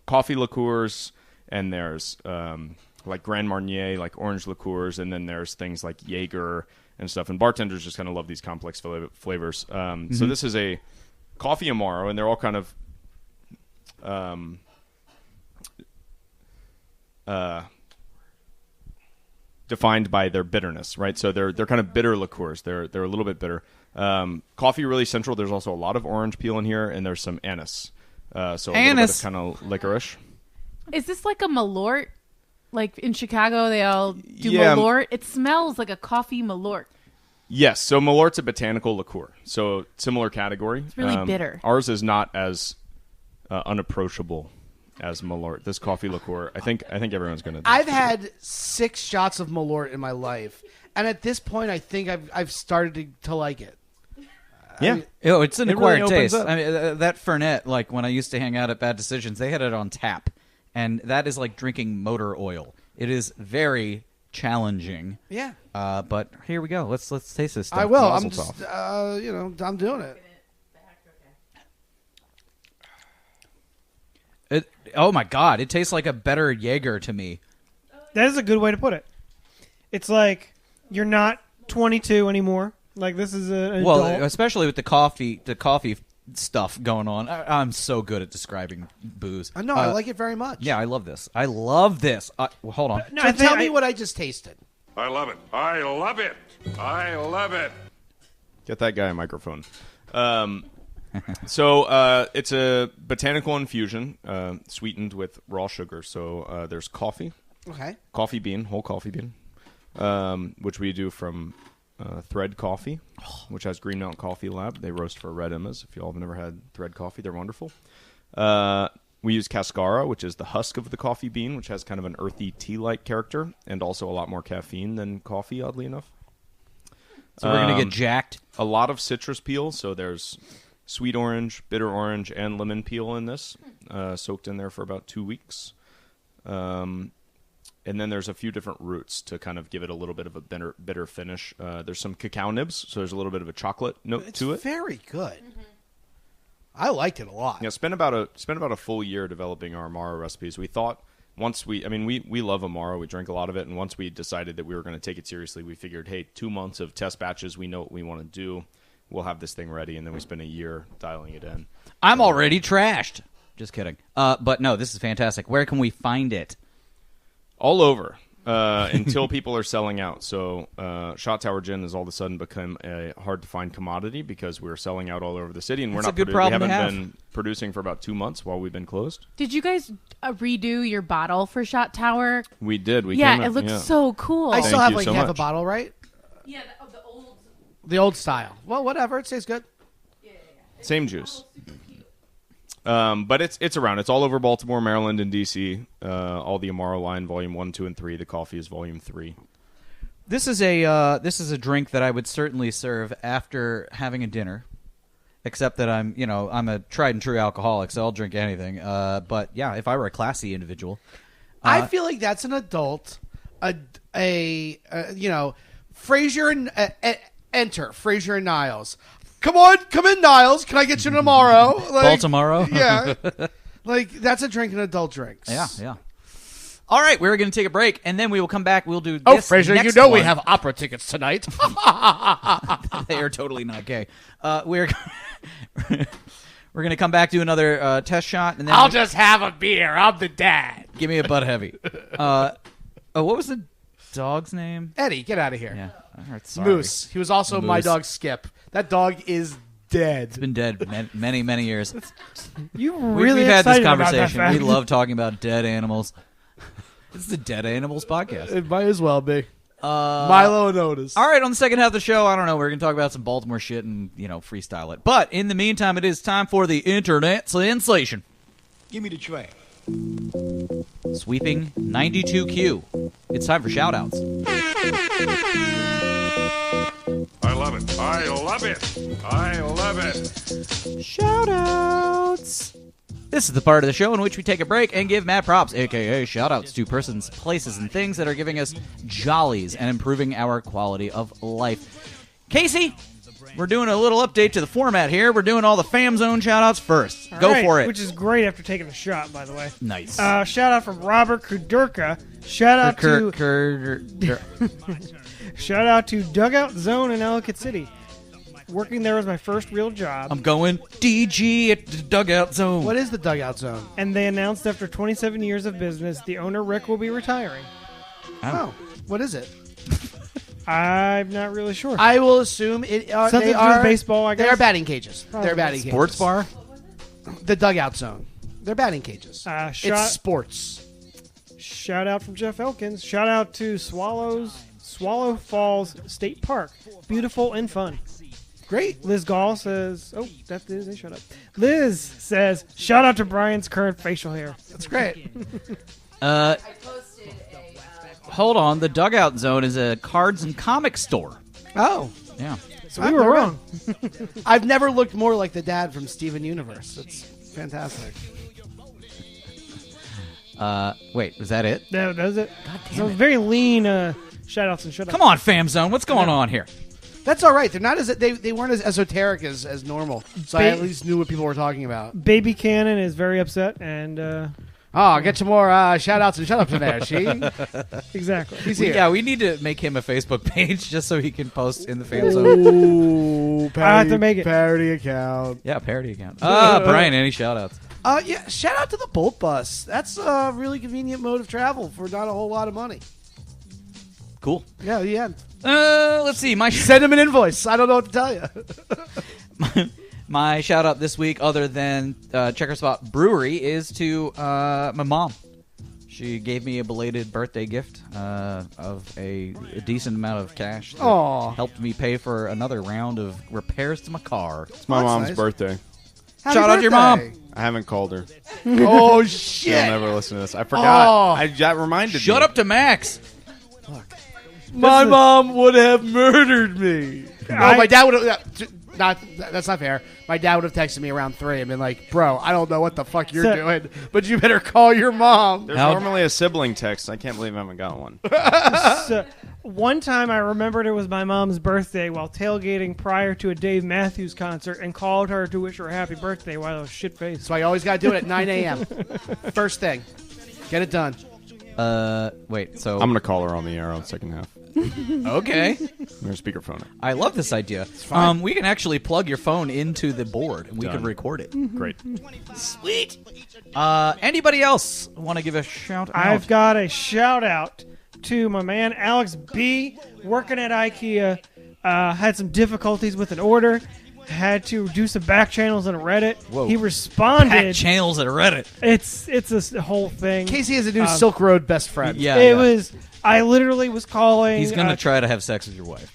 coffee liqueurs, and there's like Grand Marnier, like orange liqueurs, and then there's things like Jaeger and stuff. And bartenders just kind of love these complex flavors. So this is a coffee Amaro, and they're all kind of defined by their bitterness, right? So they're kind of bitter liqueurs. They're a little bit bitter. Coffee really central. There's also a lot of orange peel in here, and there's some anise. So a little bit of kind of licorice. Is this like a Malort? Like in Chicago, they all do Yeah. Malort. It smells like a coffee Malort. Yes, so Malort's a botanical liqueur, so similar category. It's really bitter. Ours is not as unapproachable as Malort. This coffee liqueur, I think everyone's going to. I've had 6 shots of Malort in my life, and at this point, I think I've started to like it. Yeah. It's an It really acquired opens taste. up. I mean, that Fernet, like when I used to hang out at Bad Decisions, they had it on tap, and that is like drinking motor oil. It is very challenging. Yeah. But here we go. Let's taste this stuff. I will. Mazel I'm just, tov. I'm doing it. Oh my god! It tastes like a better Jaeger to me. That is a good way to put it. It's like you're not 22 anymore. Like this is an Well, adult. especially with the coffee stuff going on. I'm so good at describing booze. I know. I like it very much. Yeah, I love this. I love this. Well, hold on. No, So I think tell me what I just tasted. I love it. I love it. I love it. Get that guy a microphone. So it's a botanical infusion sweetened with raw sugar. So there's coffee, Okay. coffee bean, whole coffee bean, which we do from Thread Coffee, which has Green Mountain Coffee Lab. They roast for red Emmas. If you all have never had Thread Coffee, they're wonderful. We use Cascara, which is the husk of the coffee bean, which has kind of an earthy tea-like character and also a lot more caffeine than coffee, oddly enough. So we're going to get jacked. A lot of citrus peel, so there's sweet orange, bitter orange, and lemon peel in this, soaked in there for about 2 weeks. And then there's a few different roots to kind of give it a little bit of a bitter finish. There's some cacao nibs, so there's a little bit of a chocolate note to it. It's very good. I liked it a lot. Yeah, spent about a full year developing our Amaro recipes. We thought once we love Amaro, we drink a lot of it, and once we decided that we were going to take it seriously, we figured, hey, 2 months of test batches, we know what we want to do. We'll have this thing ready, and then we spent a year dialing it in. I'm already trashed. Just kidding. But no, this is fantastic. Where can we find it? All over until people are selling out. So Shot Tower Gin has all of a sudden become a hard-to-find commodity because we're selling out all over the city, and we're That's not a good problem we to haven't have. been producing for about 2 months while we've been closed. Did you guys redo your bottle for Shot Tower? We did. We Yeah, came it looks yeah. so cool. I still Thank have you like so half a much. bottle, right? Yeah, the old. The old style. Well, whatever. It tastes good. Same juice. But it's around. It's all over Baltimore, Maryland, and D.C. All the Amaro line, Volume 1, 2, and 3. The coffee is Volume 3. This is a drink that I would certainly serve after having a dinner, except that I'm a tried and true alcoholic, so I'll drink anything. But yeah, if I were a classy individual, I feel like that's an adult, Fraser and enter Fraser and Niles. Come in, Niles. Can I get you tomorrow? Like, Baltamaro. Yeah, like that's a drink an adult drinks. Yeah. All right, we're going to take a break, and then we will come back. We'll do Oh, this Fraser, next you know we one. have opera tickets tonight. They are totally not gay. We're we're going to come back to another test shot, and then I'll just have a beer. I'm the dad. give me a Bud Heavy. What was the dog's name? Eddie, get out of here. Yeah, all right, sorry. Moose. He was also my Moose. dog Skip. That dog is dead. It's been dead many, many years. You really We've had this excited about that conversation. fact. We love talking about dead animals. This is the Dead Animals podcast. It might as well be. Milo and Otis. All right, on the second half of the show, I don't know, we're going to talk about some Baltimore shit and, freestyle it. But in the meantime, it is time for the internet sensation. Give me the tray. Sweeping 92Q. It's time for shout-outs. I love it. I love it. I love it. Shout-outs. This is the part of the show in which we take a break and give Matt props, a.k.a. shout-outs to persons, places, and things that are giving us jollies and improving our quality of life. Casey, we're doing a little update to the format here. We're doing all the Fam Zone shout-outs first. All Go right, for it. Which is great after taking a shot, by the way. Nice. Shout out from Robert Kudurka. Shout out to Dugout Zone in Ellicott City. Working there was my first real job. I'm going DG at the Dugout Zone. What is the dugout zone? And they announced after 27 years of business, the owner, Rick, will be retiring. Oh, what is it? I'm not really sure. I will assume it. Something They to do are with baseball, I They guess? are batting cages. Oh, They're batting Sports cages. bar? The dugout zone. They're batting cages. Shout- It's sports. Shout out from Jeff Elkins. Shout out to Swallow Falls State Park. Beautiful and fun. Great. Liz Gall says, that is a shut up. Liz says, shout out to Brian's current facial hair. That's great. I posted a. Hold on. The Dugout Zone is a cards and comic store. Oh, Yeah. So we were wrong. I've never looked more like the dad from Steven Universe. It's fantastic. Wait, was that it? That was it. God So damn it. very lean shout outs and shut Come on, Fam Zone. What's going on here? That's all right. They're not as they weren't as esoteric as normal. So I Ba- at least knew what people were talking about. Baby Cannon is very upset, and I'm Oh, get some more shout-outs and shut-ups in there, she. Exactly. He's here. Yeah, we need to make him a Facebook page just so he can post in the fan zone. Ooh, parody, I have to make it. parody account. Yeah, parody account. Brian, any shout-outs? Yeah, shout out to the Bolt Bus. That's a really convenient mode of travel for not a whole lot of money. Cool. Yeah, yeah. Let's see. My Send him an invoice. I don't know what to tell you. my shout-out this week, other than Checker Spot Brewery, is to my mom. She gave me a belated birthday gift of a decent amount of cash. That Aw. helped me pay for another round of repairs to my car. It's my That's mom's nice. birthday. Happy Shout out to your mom. birthday. I haven't called her. Oh, She'll shit. never listen to this. I forgot. Oh. That reminded me. Shut up to Max. My mom would have murdered me. No, my dad would have. That's not fair. My dad would have texted me around 3 and been like, "Bro, I don't know what the fuck you're doing, but you better call your mom." There's How- normally a sibling text. I can't believe I haven't got one. So, one time I remembered it was my mom's birthday while tailgating prior to a Dave Matthews concert and called her to wish her a happy birthday while I was shit-faced. So I always got to do it at 9 a.m. First thing, get it done. Wait, so... I'm going to call her on the air on the second half. Okay. I'm going to speakerphone it. I love this idea. fine. We can actually plug your phone into the board, and we Done. can record it. Great. Sweet. Anybody else want to give a shout out? I've got a shout-out to my man Alex B. working at IKEA. Had some difficulties with an order. Had to do some back channels on Reddit. Whoa. He Pack responded. channels at Reddit. It's a whole thing. Casey has a new Silk Road best friend. Yeah, It yeah. was. I literally was calling. He's gonna try to have sex with your wife.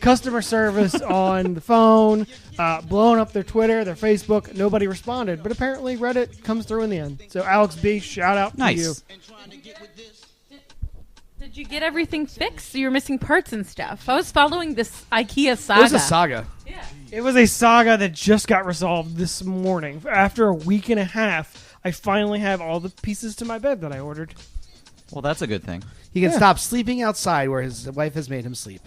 Customer service on the phone, blowing up their Twitter, their Facebook. Nobody responded, but apparently Reddit comes through in the end. So Alex B, shout out to you. Nice. Did you get everything fixed? You were missing parts and stuff. I was following this IKEA It saga. was a saga. It was a saga that just got resolved this morning. After a week and a half, I finally have all the pieces to my bed that I ordered. Well, that's a good thing. He can stop sleeping outside where his wife has made him sleep.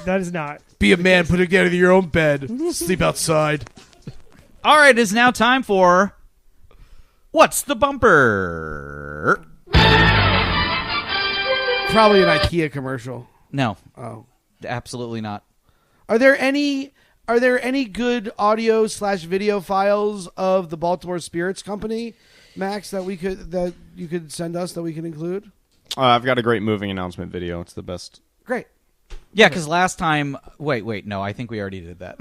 That is not. Be a man, put together your own bed. Sleep outside. All right, it's now time for What's the Bumper? Probably an IKEA commercial. No, Oh. absolutely not. Are there any good audio / video files of the Baltimore Spirits Company, Max, that you could send us that we can include? I've got a great moving announcement video. It's the best. Great. Yeah, because last time... Wait, no, I think we already did that.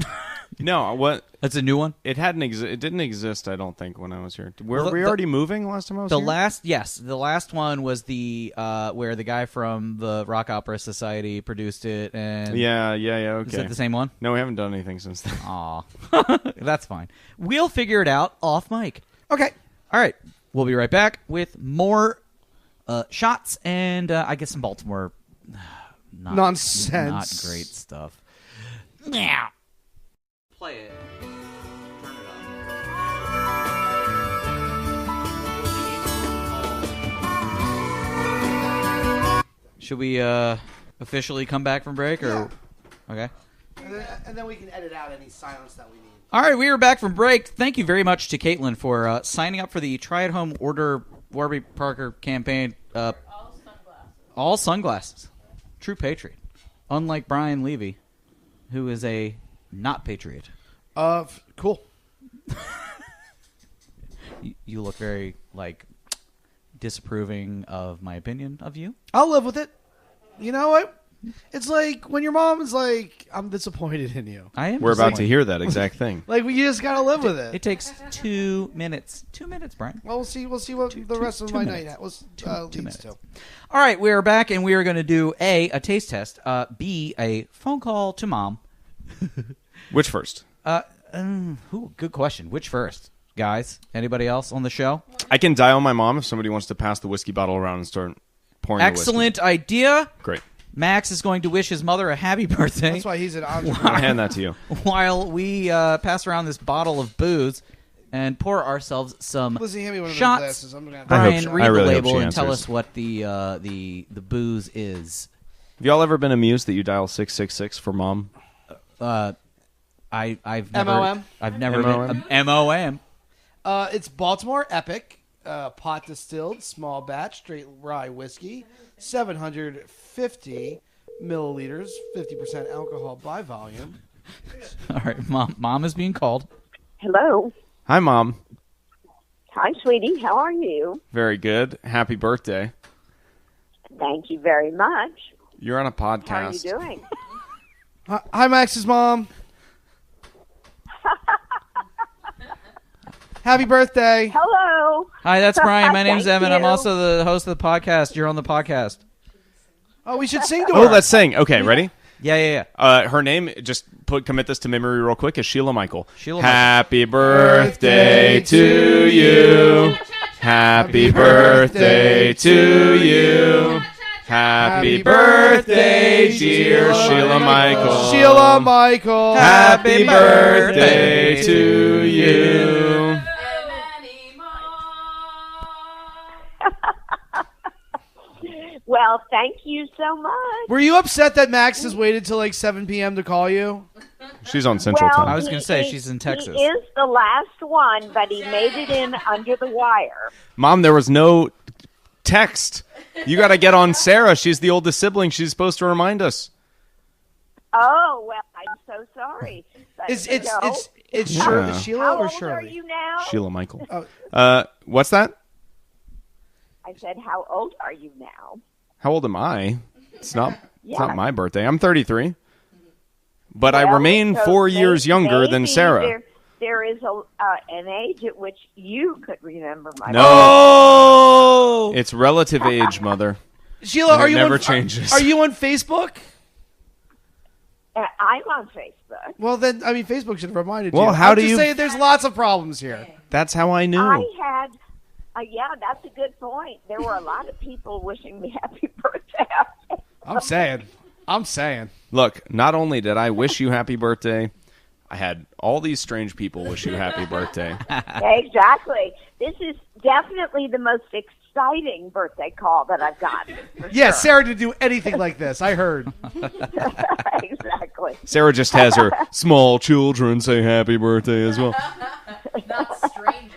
No, what? That's a new one? It didn't exist, I don't think, when I was here. Were Well, we the- already moving last time I was The here? last one was the where the guy from the Rock Opera Society produced it, and Yeah, okay. is that the same one? No, we haven't done anything since then. Aw, that's fine. We'll figure it out off mic. Okay. All right, we'll be right back with more shots and I guess some Baltimore Nonsense. not great stuff. Yeah, play it. Turn it on. Should we officially come back from break, or okay? And then we can edit out any silence that we need. All right, we are back from break. Thank you very much to Caitlin for signing up for the Try at Home Order Warby Parker campaign. All sunglasses. True patriot. Unlike Brian Levy, who is a not patriot. Cool. You look very, disapproving of my opinion of you. I'll live with it. You know what? It's like when your mom is like, "I'm disappointed in you." I am. We're about to disappointed. hear that exact thing. Like you just gotta live with it. It takes 2 minutes. 2 minutes, Brian. Well, we'll see. We'll see what the rest of 2 my minutes. night was Two leads minutes. to. All right, we are back, and we are going to do A, taste test, B, a phone call to mom. Which first? Good question. Which first? Guys, anybody else on the show? I can dial my mom if somebody wants to pass the whiskey bottle around and start pouring Excellent idea. the whiskey. Great. Max is going to wish his mother a happy birthday That's why he's an entrepreneur. I'll hand that to you. while we pass around this bottle of booze and pour ourselves some Lizzie, hand me one of those shots. glasses. I'm gonna have I hope Brian, she- read I the really hope label she and tell answers. us what the booze is. Have y'all ever been amused that you dial 666 for mom? I've never MOM? I've never MOM? been MOM. It's Baltimore Epoch, pot distilled, small batch, straight rye whiskey, 750 milliliters, 50% alcohol by volume. All right, Mom is being called. Hello. Hi, Mom. Hi, sweetie. How are you? Very good. Happy birthday. Thank you very much. You're on a podcast. How are you doing? Hi, Max's mom. Happy birthday. Hello. Hi, that's Brian. My name's Thank Evan. I'm you. also the host of the podcast. You're on the podcast. Oh, we should sing to her. Oh, let's sing. Okay, ready? Yeah. Her name, just commit this to memory real quick, is Sheila Michael. Sheila Michael. Happy birthday to you. Happy birthday to you. Happy birthday, dear Sheila Michael. Sheila Michael. Happy birthday to you. Well, thank you so much. Were you upset that Max has waited till like 7 p.m. to call you? She's on Central Well, Time. I was going to say, she's in Texas. He is the last one, but he made it in under the wire. Mom, there was no text. You got to get on Sarah. She's the oldest sibling. She's supposed to remind us. Oh, well, I'm so sorry. But, It's Yeah. Sheila how or old Shirley? are you now? Sheila Michael. Oh. What's that? I said, how old are you now? How old am I? It's not Yeah. my birthday. I'm 33. But I Well, remain so 4 years younger than maybe Sarah. There is an age at which you could remember my No. Oh, It's relative age, Mother. Sheila, And are it you never on, changes. Are you on Facebook? I'm on Facebook. Well, then I mean, Facebook should have reminded you. Well, how I'm do just you- saying there's lots of problems here. That's how I knew. I had, yeah, that's a good point. There were a lot of people wishing me happy birthday. I'm saying. Look, not only did I wish you happy birthday, I had all these strange people wish you happy birthday. Exactly. This is definitely the most exciting birthday call that I've gotten. for Yeah, sure. Sarah didn't do anything like this. I heard. Exactly. Sarah just has her small children say happy birthday as well. Not strangers.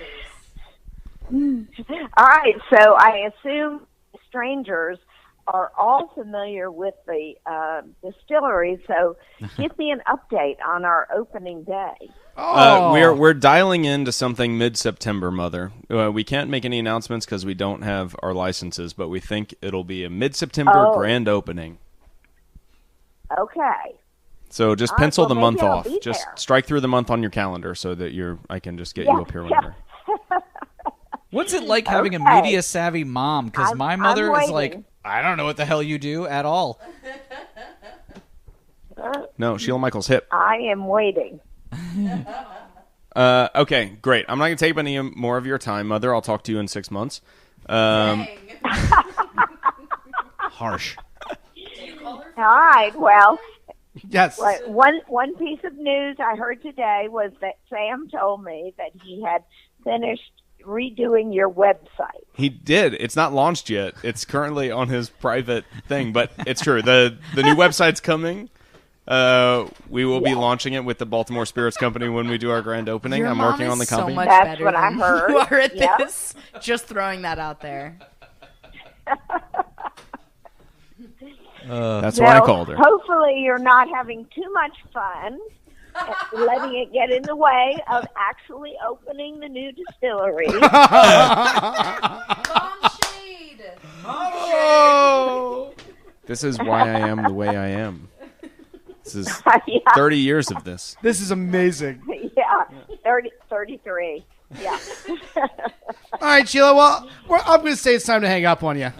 All right, so I assume strangers are all familiar with the distillery, so give me an update on our opening day. We're dialing into something mid-September, Mother. We can't make any announcements because we don't have our licenses, but we think it'll be a mid-September grand opening. Okay. So just All right, pencil well, the maybe month I'll off. be Just there. strike through the month on your calendar so that I can just get you up here Yeah. whenever. What's it like having a Okay. media-savvy mom? Because my I'm mother is waiting. like, I don't know what the hell you do at all. No, Sheila Michael's hip. I am waiting. Okay, great. I'm not going to take up any more of your time, Mother. I'll talk to you in 6 months. Harsh. All right, well, Yes. one piece of news I heard today was that Sam told me that he had finished redoing your website. He did. It's not launched yet. It's currently on his private thing, but it's true. The new website's coming. We will be launching it with the Baltimore Spirits Company when we do our grand opening. Your I'm mom working is on the so copy. much That's better what I than heard. You are at Yep. this. Just throwing that out there. That's So why I called her. hopefully you're not having too much fun letting it get in the way of actually opening the new distillery. Mom shade. Oh. This is why I am the way I am. This is Yeah. 30 years of this. This is amazing. Yeah, 33. Yeah. All right, Sheila. Well, I'm going to say it's time to hang up on you.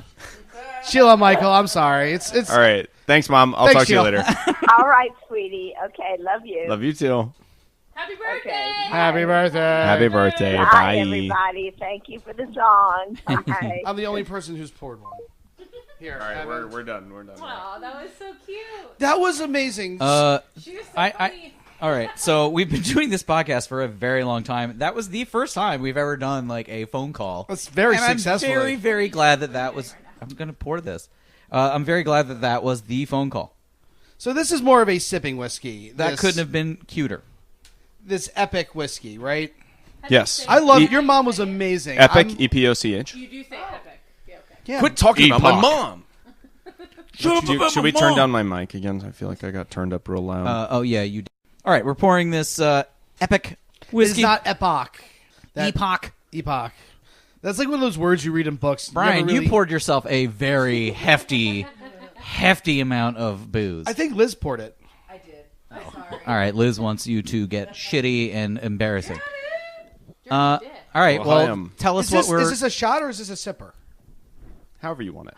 Sheila, Michael, I'm sorry. It's All right. Thanks, Mom. I'll Thanks, talk to you Sheila. later. All right, sweetie. Okay, love you. Love you too. Happy birthday! Okay. Happy birthday. Happy birthday. Bye, Bye. everybody. Thank you for the song. Bye. I'm the only person who's poured one. Here. All right, Evan. we're done. We're done. Aw, that was so cute. That was amazing. She was so I- funny. All right, so we've been doing this podcast for a very long time. That was the first time we've ever done like a phone call. That's very And successful. I'm very, very glad that was. I'm gonna pour this. I'm very glad that was the phone call. So this is more of a sipping whiskey. That This- couldn't have been cuter. This epic whiskey, right? Yes. I love your mom was amazing. Epic, EPOCH. You do say epic. Yeah, okay. Yeah. Quit talking about my Epoch. mom. Should we turn down my mic again? I feel like I got turned up real loud. Oh yeah, you. All right, we're pouring this Epic It's whiskey. not Epoch. Epoch. Epoch. That's like one of those words you read in books. Brian, never really- you poured yourself a very hefty amount of booze. I think Liz poured it. I did. I'm sorry. All right, Liz wants you to get shitty and embarrassing. All right, Well, I well, am- tell us Is what this, we're. is this a shot or is this a sipper? However you want it.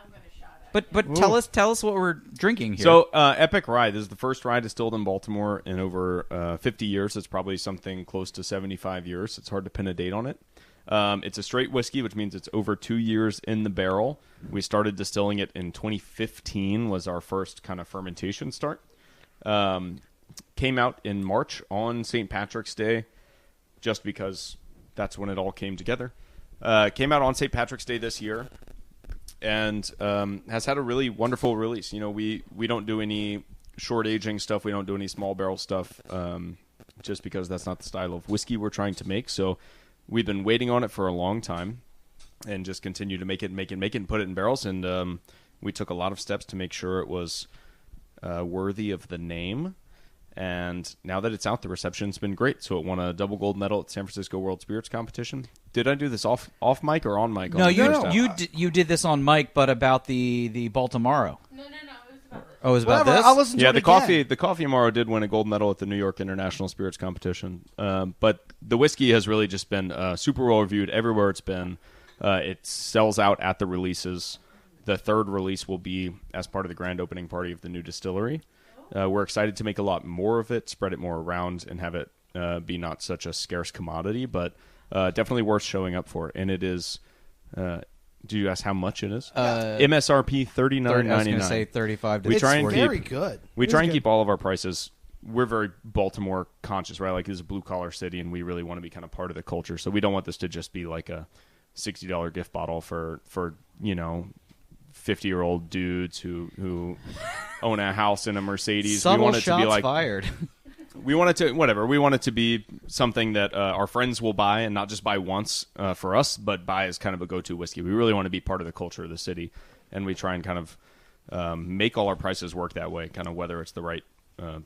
But tell us what we're drinking here. So, Epic Rye. This is the first rye distilled in Baltimore in over 50 years. It's probably something close to 75 years. It's hard to pin a date on it. It's a straight whiskey, which means it's over 2 years in the barrel. We started distilling it in 2015 was our first kind of fermentation start. Came out in March on St. Patrick's Day, just because that's when it all came together. Came out on St. Patrick's Day this year. And has had a really wonderful release. You know, we don't do any short aging stuff. We don't do any small barrel stuff, just because that's not the style of whiskey we're trying to make. So we've been waiting on it for a long time, and just continue to make it, and put it in barrels. And we took a lot of steps to make sure it was worthy of the name. And now that it's out, the reception's been great. So it won a double gold medal at San Francisco World Spirits Competition. Did I do this off mic or on mic? no, You you did this on mic, but about the Baltamaro. No, it was about this. Oh, it was about Whatever, this. I'll listen to Yeah, it the again. coffee Amaro did win a gold medal at the New York International Spirits Competition. But the whiskey has really just been super well reviewed everywhere it's been. It sells out at the releases. The third release will be as part of the grand opening party of the new distillery. We're excited to make a lot more of it, spread it more around, and have it be not such a scarce commodity, but definitely worth showing up for. And it is. Do you ask how much it is? MSRP $39.99. I was going to say 35 to We It's try and keep- very good. We It try is and good. keep all of our prices. We're very Baltimore conscious, right? Like, this is a blue collar city, and we really want to be kind of part of the culture. So we don't want this to just be like a $60 gift bottle for 50-year-old dudes who own a house in a Mercedes. Subtle we want it shots to be like fired. we want it to whatever. We want it to be something that our friends will buy, and not just buy once for us, but buy as kind of a go-to whiskey. We really want to be part of the culture of the city, and we try and kind of make all our prices work that way. Kind of whether it's the right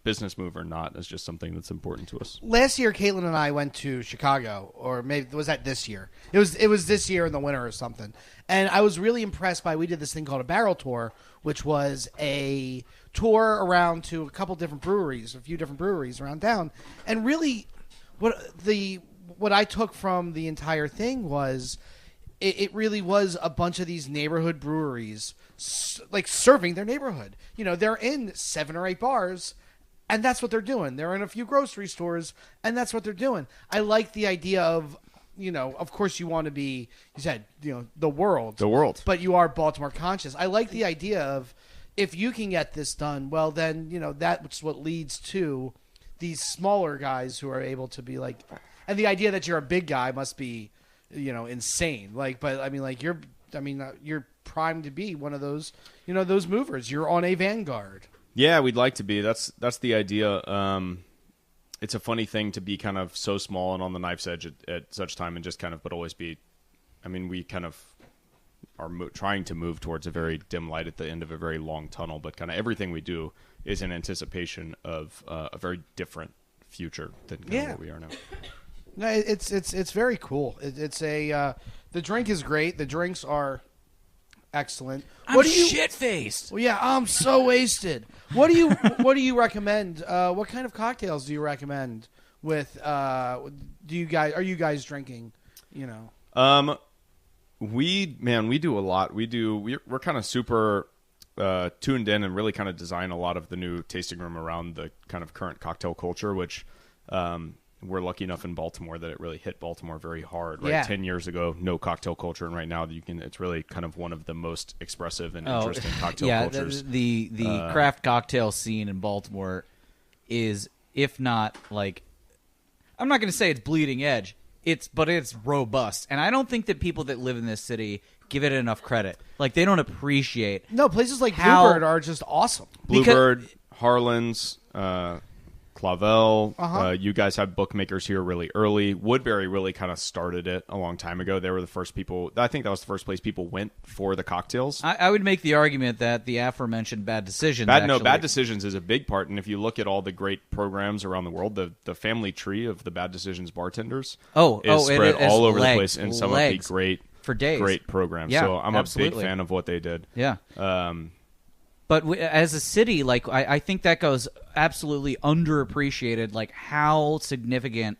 business move or not is just something that's important to us. Last year, Caitlin and I went to Chicago, or maybe was that this year? It was this year in the winter or something. And I was really impressed by. We did this thing called a barrel tour, which was a tour around to a couple different breweries, a few different breweries around town. And really, what I took from the entire thing was, it really was a bunch of these neighborhood breweries, like serving their neighborhood. You know, they're in 7 or 8 bars. And that's what they're doing. They're in a few grocery stores, and that's what they're doing. I like the idea of, of course you want to be, you said, the world. The world. But you are Baltimore conscious. I like the idea of, if you can get this done, well, then, that's what leads to these smaller guys who are able to be like, and the idea that you're a big guy must be, insane. Like, but I mean, like, you're primed to be one of those, those movers. You're on a vanguard. Yeah, we'd like to be. That's the idea. It's a funny thing to be kind of so small and on the knife's edge at such time, and just kind of, but always be. I mean, we kind of are trying to move towards a very dim light at the end of a very long tunnel, but kind of everything we do is in anticipation of a very different future than kind of what we are now. No, it's very cool. It's a the drink is great. The drinks are excellent. I'm shit-faced. Well, yeah, I'm so wasted. What do you recommend? What kind of cocktails do you recommend? With are you guys drinking? We do a lot. We're kind of super tuned in and really kind of design a lot of the new tasting room around the kind of current cocktail culture, which we're lucky enough in Baltimore that it really hit Baltimore very hard. Right, Yeah. 10 years ago, no cocktail culture, and right now it's really kind of one of the most expressive and interesting cocktail cultures. The craft cocktail scene in Baltimore is, if not like, I'm not going to say it's bleeding edge. But it's robust, and I don't think that people that live in this city give it enough credit. Like, they don't appreciate. No, places like How- Bluebird are just awesome. Bluebird, Harlan's, Clavel. Uh-huh. You guys have bookmakers here really early. Woodbury really kind of started it a long time ago. They were the first people. I think that was the first place people went for the cocktails. I would make the argument that the aforementioned Bad Decisions. Bad Decisions is a big part. And if you look at all the great programs around the world, the family tree of the Bad Decisions bartenders is spread all over the place in some of the great programs. Yeah, so I'm absolutely. a big fan of what they did. Yeah. But as a city, like I think that goes absolutely underappreciated, like how significant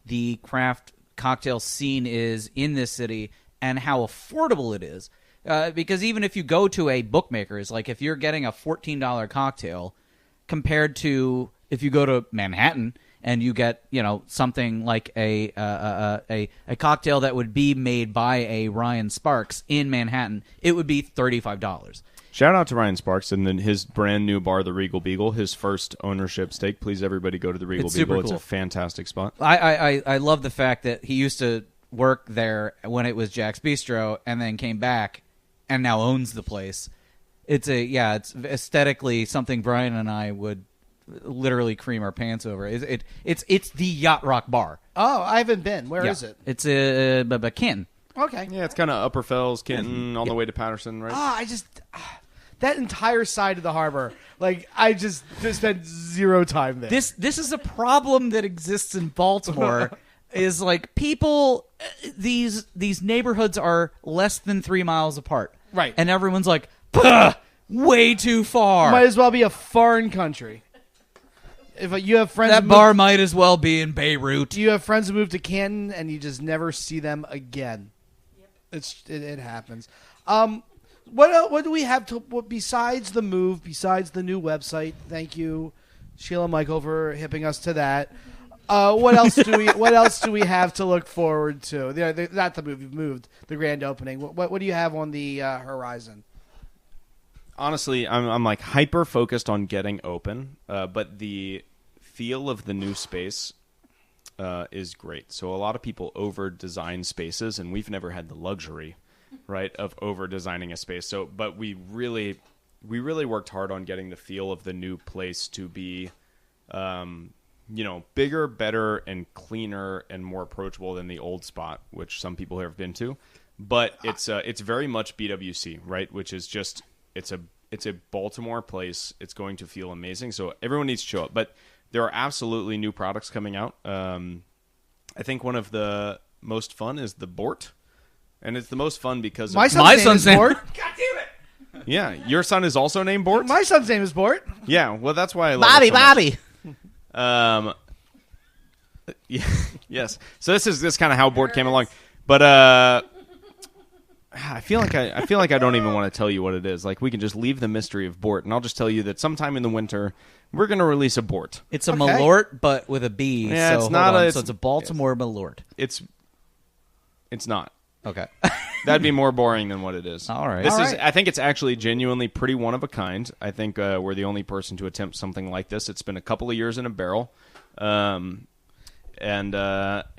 the craft cocktail scene is in this city and how affordable it is. Because even if you go to a bookmaker's, like if you're getting a $14 cocktail compared to if you go to Manhattan and you get, something like a cocktail that would be made by a Ryan Sparks in Manhattan, it would be $35. Shout out to Ryan Sparks and then his brand new bar, the Regal Beagle, his first ownership stake. Please, everybody, go to the Regal Beagle. It's a fantastic spot. I love the fact that he used to work there when it was Jack's Bistro and then came back and now owns the place. It's aesthetically something Brian and I would literally cream our pants over. It's the Yacht Rock bar. Oh, I haven't been. Where is it? It's Canton. Okay. Yeah, it's kind of Upper Fells, Kenton, on the way to Patterson, right? That entire side of the harbor, like I just spent zero time there. This is a problem that exists in Baltimore. Is like people, these neighborhoods are less than 3 miles apart, right? And everyone's like, way too far. Might as well be a foreign country. If you have friends, that bar might as well be in Beirut. You have friends who move to Canton, and you just never see them again. Yep. It happens. What do we have besides the move? Besides the new website? Thank you, Sheila Michael, for hipping us to that. What else do we have to look forward to? Not the move. You've moved the grand opening. What do you have on the horizon? Honestly, I'm like hyper focused on getting open, but the feel of the new space is great. So a lot of people over design spaces, and we've never had the luxury, right, of over designing a space. So, but we really worked hard on getting the feel of the new place to be, bigger, better, and cleaner and more approachable than the old spot, which some people have been to. But it's very much BWC, right? Which is just it's a Baltimore place. It's going to feel amazing. So everyone needs to show up. But there are absolutely new products coming out. I think one of the most fun is the Bort. And it's the most fun because my son's name is Bort. God damn it! Yeah, your son is also named Bort? My son's name is Bort. Yeah, well, that's why I love it so Bobby. Yes. So this is kind of how Bort came along. But I feel like I don't even want to tell you what it is. Like we can just leave the mystery of Bort, and I'll just tell you that sometime in the winter we're going to release a Bort. It's a Malort, but with a B. Yeah, so it's not. So it's a Baltimore Malort. It's not. Okay. That'd be more boring than what it is. All right. I think it's actually genuinely pretty one of a kind. I think we're the only person to attempt something like this. It's been a couple of years in a barrel. And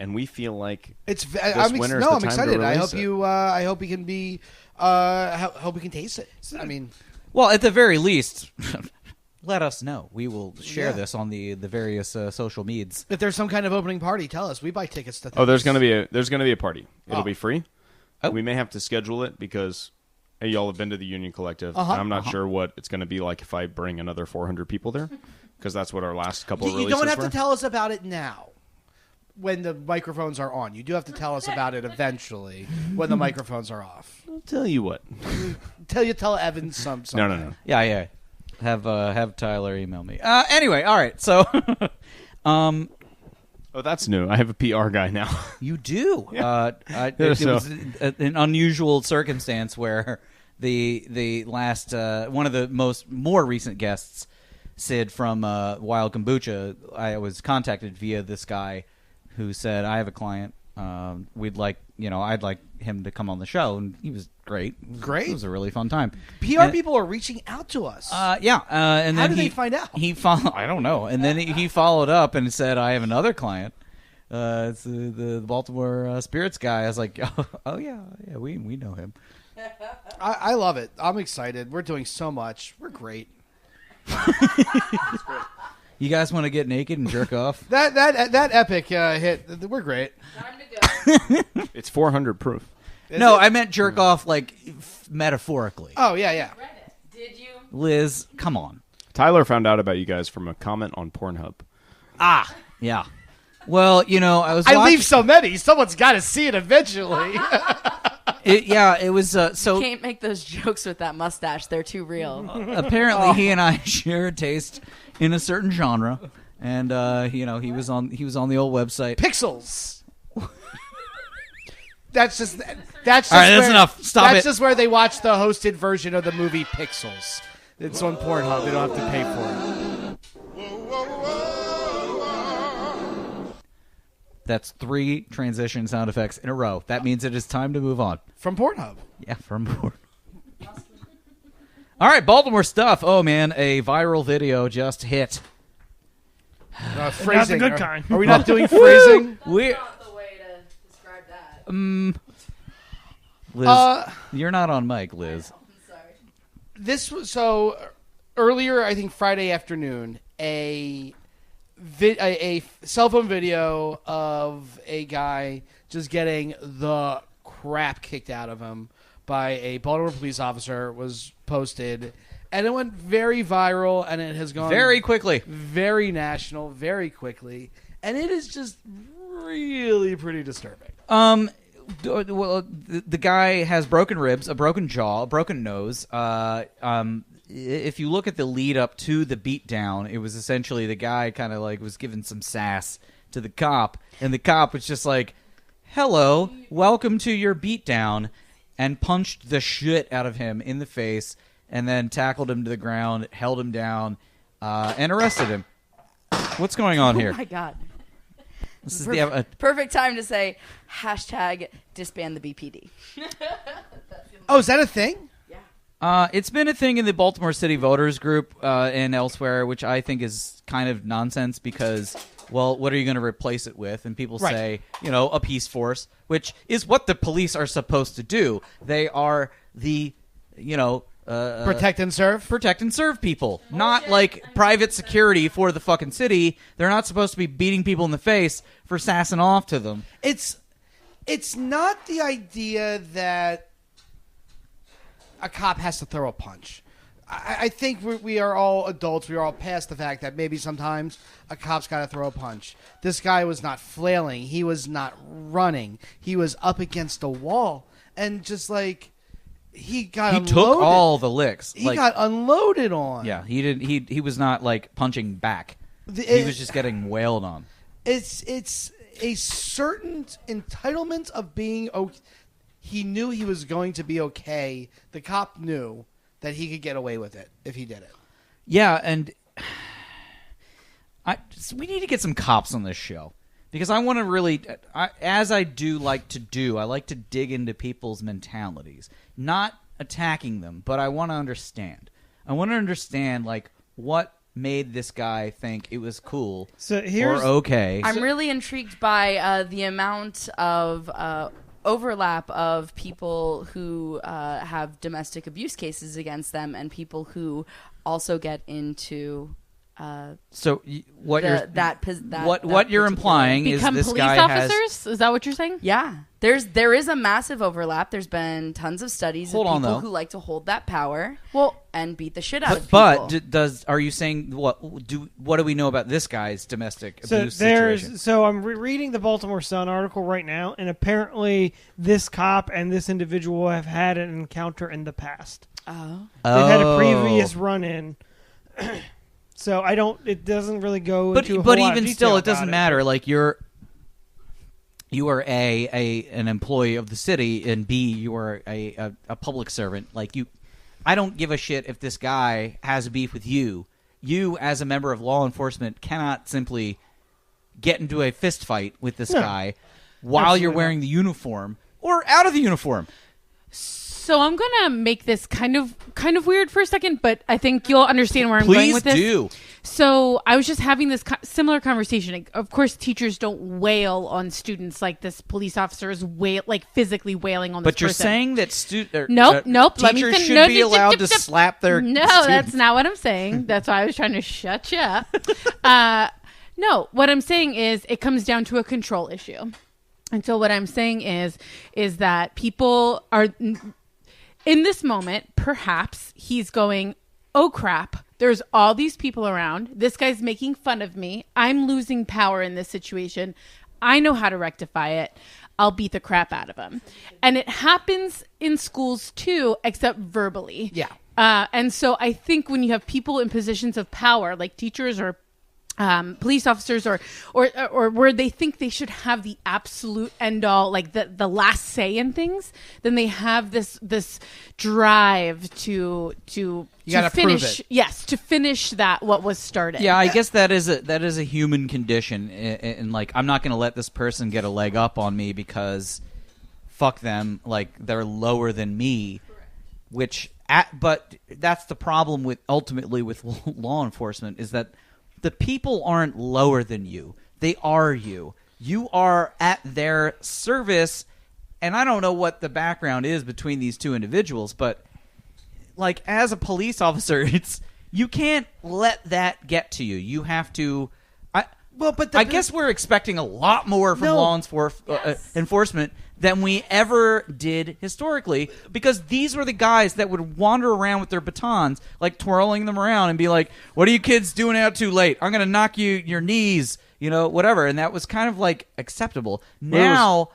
we feel like I'm excited. I hope we can be. Hope we can taste it. I mean, well, at the very least, let us know. We will share this on the various social medias. If there's some kind of opening party, tell us. We buy tickets to things. Oh, there's gonna be a party. It'll be free. Oh. We may have to schedule it because y'all have been to the Union Collective. And I'm not sure what it's going to be like if I bring another 400 people there, because that's what our last couple of releases were. You don't have to tell us about it now when the microphones are on. You do have to tell us about it eventually when the microphones are off. I'll tell you what. Tell Evan something. No. Yeah. Have Tyler email me. Anyway, all right. So, oh, that's new. I have a PR guy now. You do. Yeah. It was an unusual circumstance where the last one of the more recent guests, Sid from Wild Kombucha, I was contacted via this guy who said, I have a client. I'd like him to come on the show, and he was great. It was a really fun time. PR people are reaching out to us. Yeah. And how then did they find out? I don't know. And then he followed up and said, I have another client. It's the Baltimore Spirits guy. I was like, oh yeah, we know him. I love it. I'm excited. We're doing so much. We're great. You guys want to get naked and jerk off? That Epic hit. We're great. Time to go. It's 400 proof. No, I meant jerk off like metaphorically. Oh yeah. Did you? Liz, come on. Tyler found out about you guys from a comment on Pornhub. Ah, yeah. Well, I was. I leave so many. Someone's got to see it eventually. It was so. Can't make those jokes with that mustache. They're too real. Apparently, he and I share a taste in a certain genre, and he was on the old website. Pixels. That's just. All right, that's enough. Stop That's it. just where they watch the hosted version of the movie Pixels. It's on Pornhub. They don't have to pay for it. That's 3 transition sound effects in a row. That means it is time to move on. From Pornhub. Yeah, from Pornhub. All right, Baltimore stuff. Oh, man, a viral video just hit. Phrasing. Not the good kind. Are we not doing phrasing? We're... Not the way to describe that. Liz, you're not on mic, Liz. This was so earlier. I think Friday afternoon, a cell phone video of a guy just getting the crap kicked out of him by a Baltimore police officer was posted, and it went very viral, and it has gone Very quickly. very national, very quickly, and it is just really pretty disturbing. Well, the guy has broken ribs, a broken jaw, a broken nose. If you look at the lead up to the beatdown, it was essentially the guy kind of like was giving some sass to the cop, and the cop was just like, "Hello, welcome to your beatdown," and punched the shit out of him in the face, and then tackled him to the ground, held him down, and arrested him. What's going on here? Oh my God. This is the Perfect time to say #disband the BPD. Oh, is that a thing? It's been a thing in the Baltimore City Voters Group and elsewhere, which I think is kind of nonsense because, well, what are you going to replace it with? And people say, a peace force, which is what the police are supposed to do. They are the, Protect and serve people, not like private security for the fucking city. They're not supposed to be beating people in the face for sassing off to them. It's not the idea that a cop has to throw a punch. I think we are all adults. We are all past the fact that maybe sometimes a cop's got to throw a punch. This guy was not flailing. He was not running. He was up against a wall and just like he got unloaded. Took all the licks. He got unloaded on. Yeah, he didn't. He was not like punching back. He was just getting wailed on. It's a certain entitlement of being okay. He knew he was going to be okay. The cop knew that he could get away with it if he did it. Yeah, and we need to get some cops on this show because I want to really, as I do like to do, I like to dig into people's mentalities, not attacking them, but I want to understand. I want to understand like what made this guy think it was cool or okay. I'm really intrigued by the amount of overlap of people who have domestic abuse cases against them and people who also get into so what that you're implying is this police guy officers? Is that what you're saying? Yeah, there is a massive overlap. There's been tons of studies of people who like to hold that power and beat the shit out of people. But are you saying what do we know about this guy's domestic abuse situation? So I'm reading the Baltimore Sun article right now, and apparently this cop and this individual have had an encounter in the past. Oh, they've had a previous run-in. So it doesn't really go into a whole but lot even of still, detail it doesn't about matter. Like you are an employee of the city, and B, you are a public servant. Like I don't give a shit if this guy has a beef with you. You, as a member of law enforcement, cannot simply get into a fist fight with this guy while you're wearing the uniform or out of the uniform. So I'm gonna make this kind of weird for a second, but I think you'll understand where I'm going with this. Please do. So I was just having this similar conversation. Of course, teachers don't wail on students like this police officer is physically wailing on this person. But you're saying that Nope. teachers should be allowed to slap their students. That's not what I'm saying. That's why I was trying to shut you up. No, what I'm saying is it comes down to a control issue. And so what I'm saying is that people are in this moment, perhaps he's going, oh crap, there's all these people around. This guy's making fun of me. I'm losing power in this situation. I know how to rectify it. I'll beat the crap out of him. And it happens in schools too, except verbally. Yeah. And so I think when you have people in positions of power, like teachers or police officers or where they think they should have the absolute end all, like the last say in things, then they have this drive to gotta finish prove it. Yes, to finish that what was started. Yeah, I guess that is a human condition, and like I'm not going to let this person get a leg up on me because fuck them, like they're lower than me. But that's the problem with ultimately with law enforcement is that the people aren't lower than you. They are you. You are at their service, and I don't know what the background is between these two individuals, but like as a police officer, you can't let that get to you. You have to. I guess we're expecting a lot more from law enforcement than we ever did historically, because these were the guys that would wander around with their batons, like twirling them around and be like, what are you kids doing out too late? I'm going to knock your knees, whatever. And that was kind of like acceptable. Now,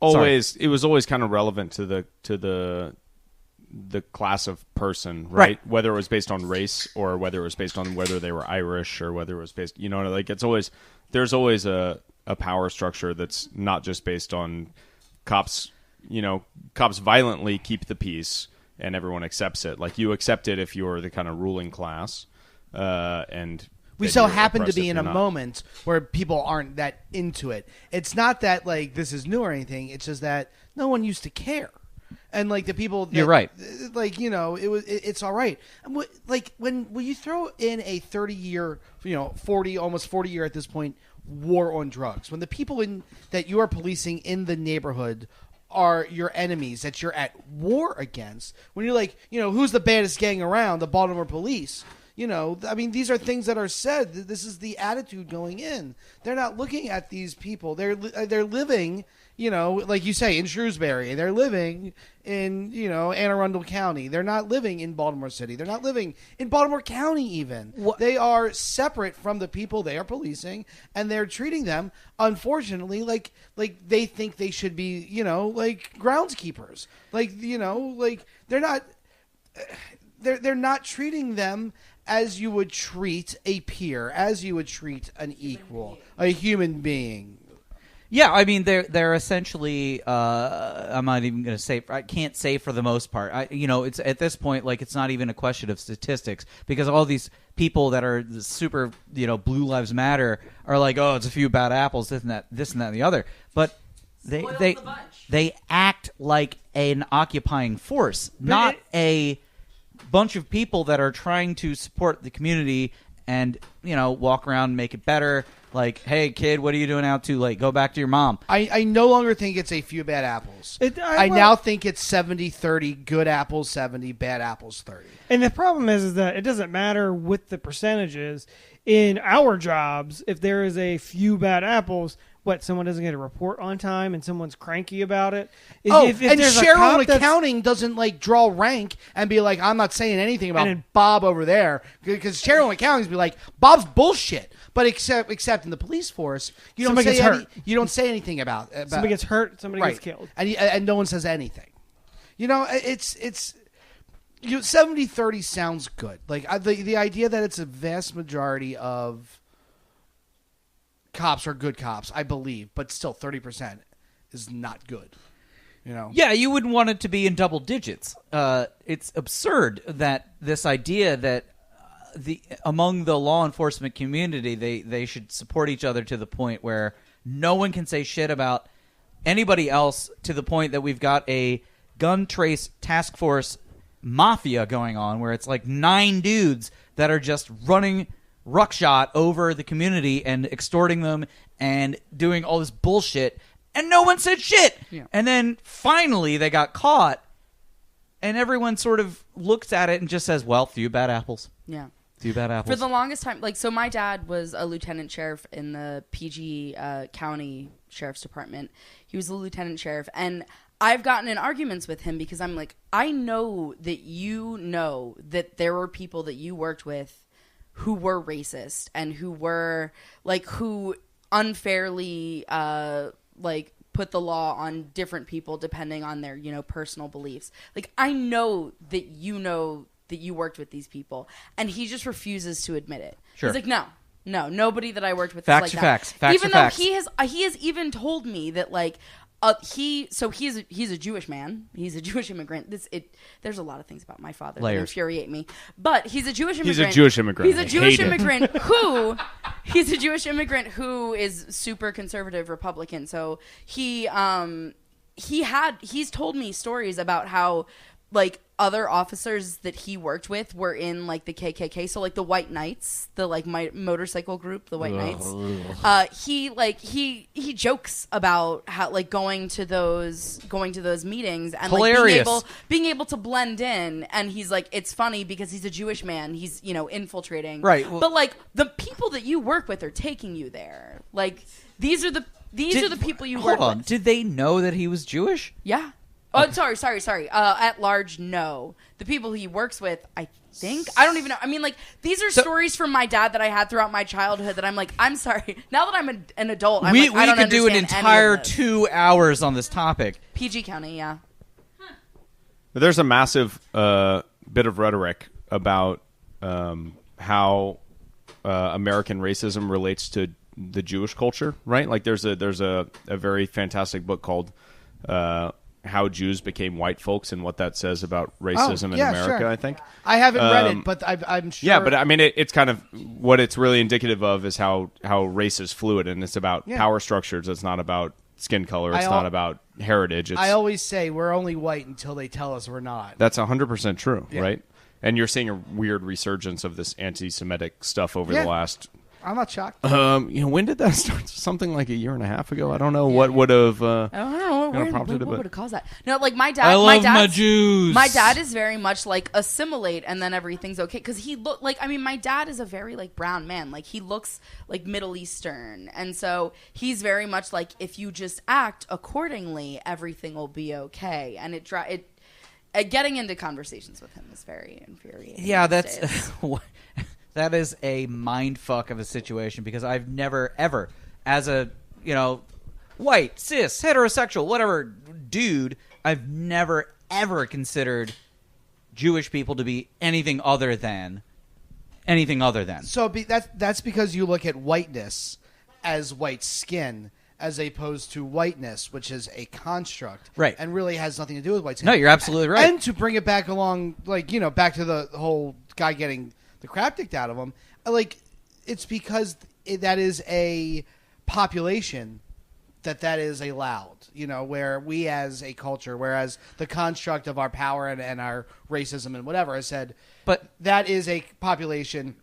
it was always kind of relevant to the class of person, right? Whether it was based on race or whether it was based on whether they were Irish or whether it was based, there's always a power structure that's not just based on cops violently keep the peace and everyone accepts it. Like you accept it if you're the kind of ruling class, and we so happen to be in a moment where people aren't that into it. It's not that like this is new or anything. It's just that no one used to care. And like the people, you're right. Like it's all right. Like when you throw in a 30-year, 40, almost 40-year at this point, war on drugs, when the people that you are policing in the neighborhood are your enemies that you're at war against, when you're like, who's the baddest gang around? The Baltimore police. These are things that are said. This is the attitude going in. They're not looking at these people. They're living, like you say, in Shrewsbury. They're living in, Anne Arundel County. They're not living in Baltimore City. They're not living in Baltimore County even. They are separate from the people they are policing, and they're treating them, unfortunately, like they think they should be, like groundskeepers. They're not treating them as you would treat a peer, as you would treat an equal, a human being. Yeah, I mean they're essentially. I'm not even going to say. I can't say for the most part. It's at this point like it's not even a question of statistics, because all these people that are super, Blue Lives Matter are like, oh, it's a few bad apples, this and that, and the other. But they act like an occupying force, not a bunch of people that are trying to support the community and walk around and make it better. Like, hey kid, what are you doing out too late? Go back to your mom. I no longer think it's a few bad apples. I now think it's 70-30 good apples, 70 bad apples, 30. And the problem is that it doesn't matter what the percentages in our jobs. If there is a few bad apples, someone doesn't get a report on time and someone's cranky about it. And Cheryl in accounting doesn't like draw rank and be like, I'm not saying anything about Bob over there, because Cheryl in accounting be like, Bob's bullshit. But except in the police force, you don't say anything about somebody gets hurt, somebody gets killed, and no one says anything. It's 70-30 sounds good. Like the idea that it's a vast majority of cops are good cops, I believe, but still 30% is not good. Yeah, you wouldn't want it to be in double digits. It's absurd that this idea that among the law enforcement community, they should support each other to the point where no one can say shit about anybody else, to the point that we've got a gun trace task force mafia going on where it's like 9 dudes that are just running ruckshot over the community and extorting them and doing all this bullshit, and no one said shit. Yeah. And then finally they got caught, and everyone sort of looks at it and just says, well, few bad apples. Yeah. Few bad apples. For the longest time, like, so my dad was a lieutenant sheriff in the PG County Sheriff's Department. He was a lieutenant sheriff, and I've gotten in arguments with him because I'm like, I know that there were people that you worked with who were racist and who were, like, who unfairly, like, put the law on different people depending on their, personal beliefs. Like, I know that you worked with these people, and he just refuses to admit it. Sure. He's like, no, nobody that I worked with Facts is like are that. facts. Facts even are though facts. he has even told me that, like, he's a Jewish man. He's a Jewish immigrant. There's a lot of things about my father that infuriate me. But he's a Jewish immigrant. He's a Jewish immigrant. He's a Jewish immigrant who is super conservative Republican. So he's told me stories about how, like, other officers that he worked with were in, like, the KKK, so, like, the White Knights, the, like, motorcycle group, the White Knights. He jokes about how, like, going to those meetings and, hilarious, like, being able to blend in, and he's like, it's funny because he's a Jewish man, he's, infiltrating, right? Well, but, like, the people that you work with are taking you there. Like, these are the people you work with. Did they know that he was Jewish? Yeah. Oh, sorry. At large, no. The people he works with, I think. I don't even know. I mean, like, these are stories from my dad that I had throughout my childhood that I'm like, I'm sorry. Now that I'm an adult, I don't could do an understand entire 2 hours on this topic. PG County, yeah. There's a massive bit of rhetoric about how American racism relates to the Jewish culture, right? Like, there's a very fantastic book called How Jews Became White Folks and what that says about racism in America, sure. I think. I haven't read it, but I'm sure. Yeah, but I mean, it's kind of what it's really indicative of is how race is fluid, and it's about power structures. It's not about skin color. It's not about heritage. I always say we're only white until they tell us we're not. That's 100% true, right? And you're seeing a weird resurgence of this anti-Semitic stuff over the last... I'm not shocked. When did that start? Something like a year and a half ago. I don't know what would have. I don't know what would have caused that. No, like my dad. I love my Jews. My dad is very much like assimilate, and then everything's okay because he look like. I mean, my dad is a very like brown man. Like he looks like Middle Eastern, and so he's very much like if you just act accordingly, everything will be okay. And getting into conversations with him is very infuriating. Yeah, that's. That is a mind fuck of a situation because I've never, ever, as a, white, cis, heterosexual, whatever dude, I've never, ever considered Jewish people to be anything other than. So that's because you look at whiteness as white skin as opposed to whiteness, which is a construct. Right. And really has nothing to do with white skin. No, you're absolutely right. And to bring it back along, like, back to the whole guy getting the crap kicked out of him, like, it's because that is a population that is allowed, where we as a culture, whereas the construct of our power and our racism and whatever has said, but that is a population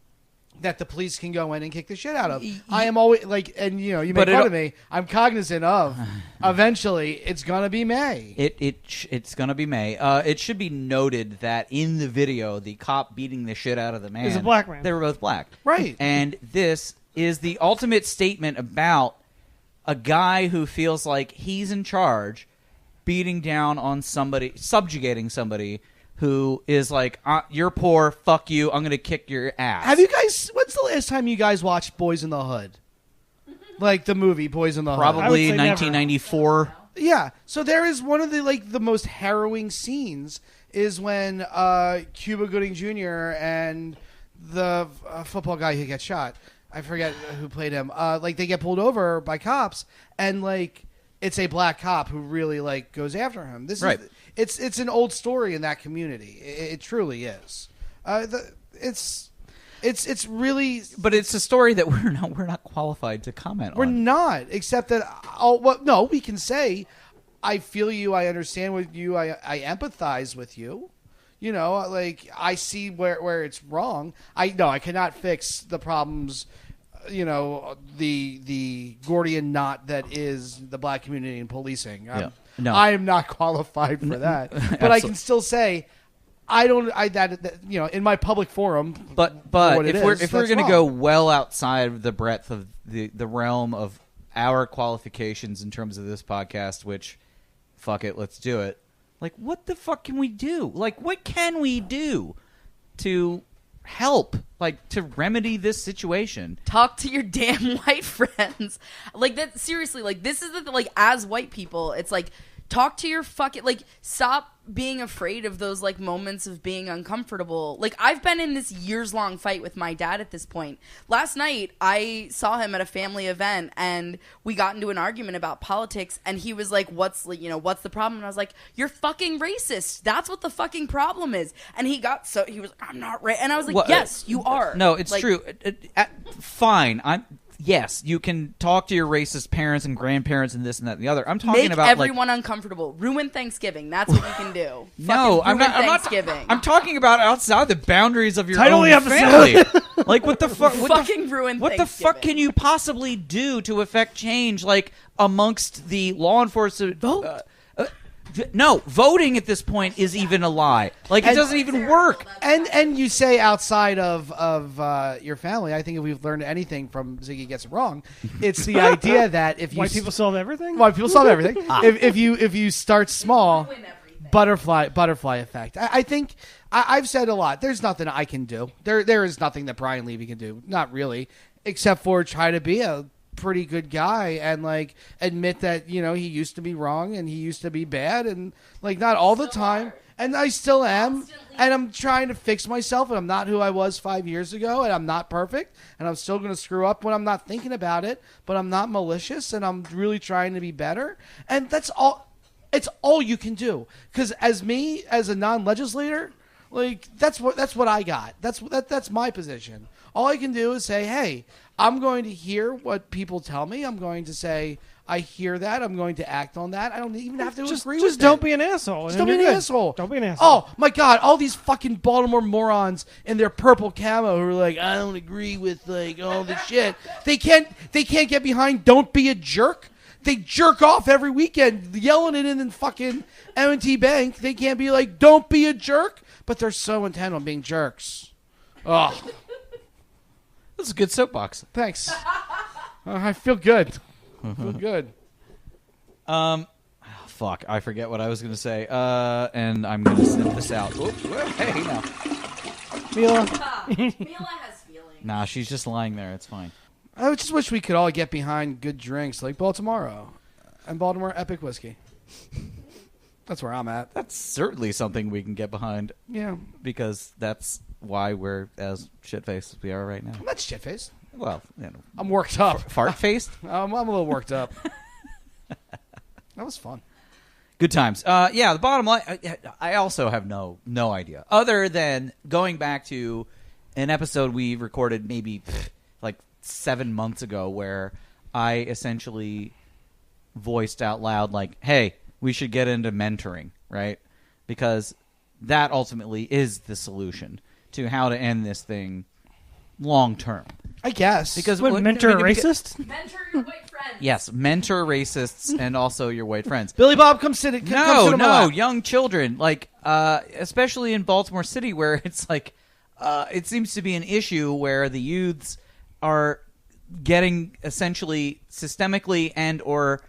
that the police can go in and kick the shit out of. I am always like, and you make fun of me. I'm cognizant of. Eventually, it's gonna be May. It's gonna be May. It should be noted that in the video, the cop beating the shit out of the man is a black man. They were both black, right? And this is the ultimate statement about a guy who feels like he's in charge, beating down on somebody, subjugating somebody. Who is like, you're poor, fuck you, I'm going to kick your ass. Have you guys, when's the last time you guys watched Boys in the Hood? Like the movie Boys in the Hood? Probably 1994. Never. Yeah. So there is one of the most harrowing scenes is when Cuba Gooding Jr. and the football guy who gets shot, I forget who played him, they get pulled over by cops and it's a black cop who really goes after him. This right. It's an old story in that community. It truly is. It's really. But it's a story that we're not qualified to comment on. We're not, except that. No, we can say I feel you. I understand with you. I empathize with you. You know, like I see where it's wrong. I cannot fix the problems. You know, the Gordian knot that is the black community and policing. No. I am not qualified for that. But I can still say, in my public forum. But if we're going to go well outside of the breadth of the realm of our qualifications in terms of this podcast, which, fuck it, let's do it. Like, what the fuck can we do? Like, what can we do to help, like, to remedy this situation? Talk to your damn white friends. Like, that, seriously, like, this is like, as white people, it's like, talk to your fucking, like, stop being afraid of those, like, moments of being uncomfortable. Like, I've been in this years-long fight with my dad at this point. Last night, I saw him at a family event, and we got into an argument about politics, and he was like, what's the problem? And I was like, you're fucking racist. That's what the fucking problem is. And he was, I'm not racist. And I was like, well, yes, you are. No, it's like, true. Fine. Yes, you can talk to your racist parents and grandparents and this and that and the other. I'm talking about everyone uncomfortable. Ruin Thanksgiving. That's what you can do. No, I'm not. Thanksgiving. I'm talking about outside the boundaries of your Title own the family. Like, what the fuck? Ruin what the fuck can you possibly do to affect change? Like, amongst the law enforcement vote. No, voting at this point is even a lie. Like, it doesn't even work. And you say outside of your family, I think if we've learned anything from Ziggy Gets It Wrong, it's the idea that if you White people solve everything. White people solve everything. If you start small, butterfly effect. I think I've said a lot. There's nothing I can do. There is nothing that Brian Levy can do. Not really, except for try to be a pretty good guy and like admit that he used to be wrong and he used to be bad and like not all the time and I still am and I'm trying to fix myself and I'm not who I was 5 years ago and I'm not perfect and I'm still going to screw up when I'm not thinking about it, but I'm not malicious and I'm really trying to be better, and that's all. It's all you can do, because as a non-legislator, like that's what I got. That's my position. All I can do is say, hey, I'm going to hear what people tell me. I'm going to say, I hear that. I'm going to act on that. I don't even have to agree with it. Just don't be an asshole. Just don't be an asshole. Don't be an asshole. Oh, my God. All these fucking Baltimore morons in their purple camo who are like, I don't agree with like all this shit. They can't get behind don't be a jerk. They jerk off every weekend yelling it in the fucking M&T Bank. They can't be like, don't be a jerk. But they're so intent on being jerks. Oh. That's a good soapbox. Thanks. I feel good. Feel good. Fuck. I forget what I was going to say. And I'm going to snip this out. Oop, hey, now. Mila. Mila has feelings. Nah, she's just lying there. It's fine. I just wish we could all get behind good drinks like Baltamaro and Baltimore Epic whiskey. That's where I'm at. That's certainly something we can get behind. Yeah. Because that's why we're as shit-faced as we are right now. I'm not shit-faced. Well, I'm worked up. Fart-faced? I'm a little worked up. That was fun. Good times. Yeah, the bottom line, I also have no idea. Other than going back to an episode we recorded maybe like 7 months ago where I essentially voiced out loud like, hey, we should get into mentoring, right? Because that ultimately is the solution to how to end this thing long term. I guess. Because mentor a racist? Mentor your white friends. Yes, mentor racists and also your white friends. Billy Bob, come sit in. No, young children, like especially in Baltimore City, where it's like it seems to be an issue where the youths are getting essentially systemically and or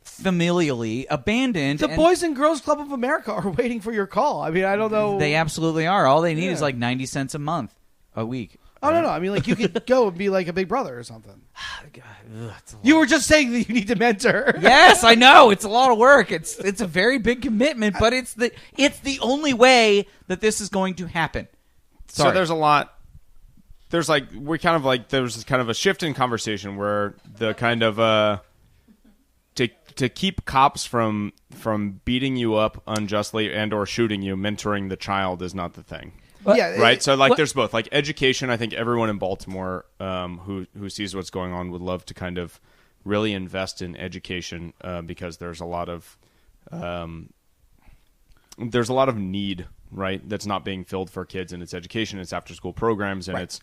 familially abandoned. The Boys and Girls Club of America are waiting for your call. I mean, I don't know. They absolutely are. All they need is like 90 cents a week. Oh, no. I mean, like, you could go and be like a big brother or something. God, you were just saying that you need to mentor. Yes, I know. It's a lot of work. It's a very big commitment, but it's the only way that this is going to happen. Sorry. So there's a lot. There's there's kind of a shift in conversation where the kind of to keep cops from beating you up unjustly and or shooting you, mentoring the child is not the thing. Yeah, right. So like, there's both. Like education, I think everyone in Baltimore who sees what's going on would love to kind of really invest in education because there's a lot of there's a lot of need, right, that's not being filled for kids in its education, its after-school programs, and its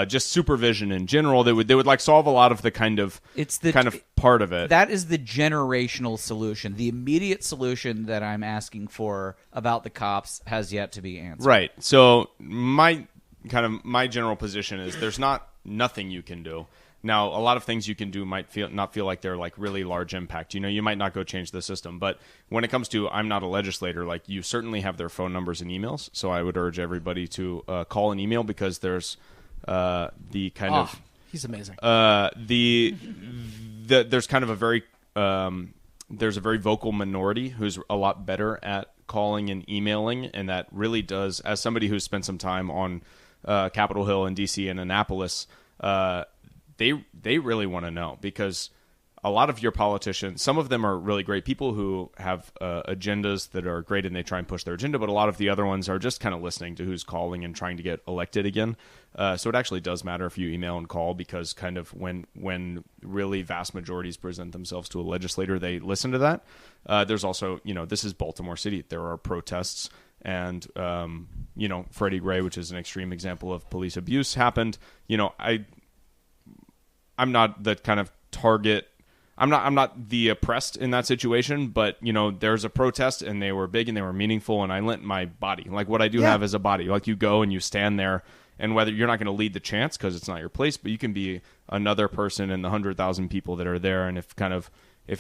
just supervision in general. They would like solve a lot of the kind of part of it. That is the generational solution. The immediate solution that I'm asking for about the cops has yet to be answered. Right. So my general position is there's nothing you can do. Now, a lot of things you can do might not feel like they're like really large impact. You know, you might not go change the system, but when it comes to I'm not a legislator, like you certainly have their phone numbers and emails. So I would urge everybody to call and email because there's the kind of he's amazing. There's kind of a very there's a very vocal minority who's a lot better at calling and emailing, and that really does. As somebody who's spent some time on Capitol Hill in D.C. and Annapolis. They really want to know because a lot of your politicians, some of them are really great people who have agendas that are great and they try and push their agenda, but a lot of the other ones are just kind of listening to who's calling and trying to get elected again. So it actually does matter if you email and call because kind of when really vast majorities present themselves to a legislator, they listen to that. There's also, this is Baltimore City. There are protests. And, Freddie Gray, which is an extreme example of police abuse, happened. I'm not the kind of target. I'm not the oppressed in that situation, but there's a protest and they were big and they were meaningful, and I lent my body. Like what I do have is a body. Like you go and you stand there, and whether you're not going to lead the chants because it's not your place, but you can be another person in the 100,000 people that are there, and if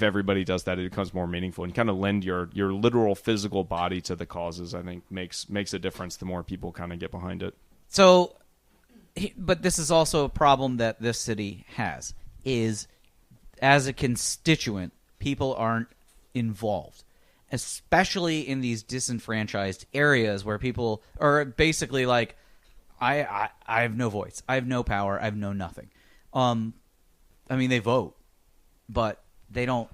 everybody does that, it becomes more meaningful, and you kind of lend your literal physical body to the causes. I think makes a difference the more people kind of get behind it. So. But this is also a problem that this city has, is as a constituent, people aren't involved, especially in these disenfranchised areas where people are basically like, I have no voice, I have no power, I have no nothing. They vote, but they don't,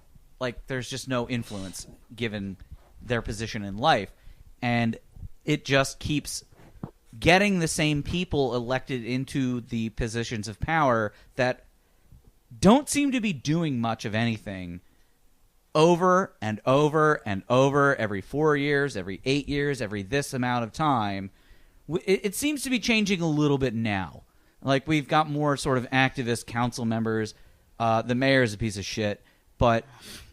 there's just no influence given their position in life, and it just keeps getting the same people elected into the positions of power that don't seem to be doing much of anything over and over and over every 4 years, every 8 years, every this amount of time. It seems to be changing a little bit now. Like we've got more sort of activist council members. The mayor's a piece of shit, but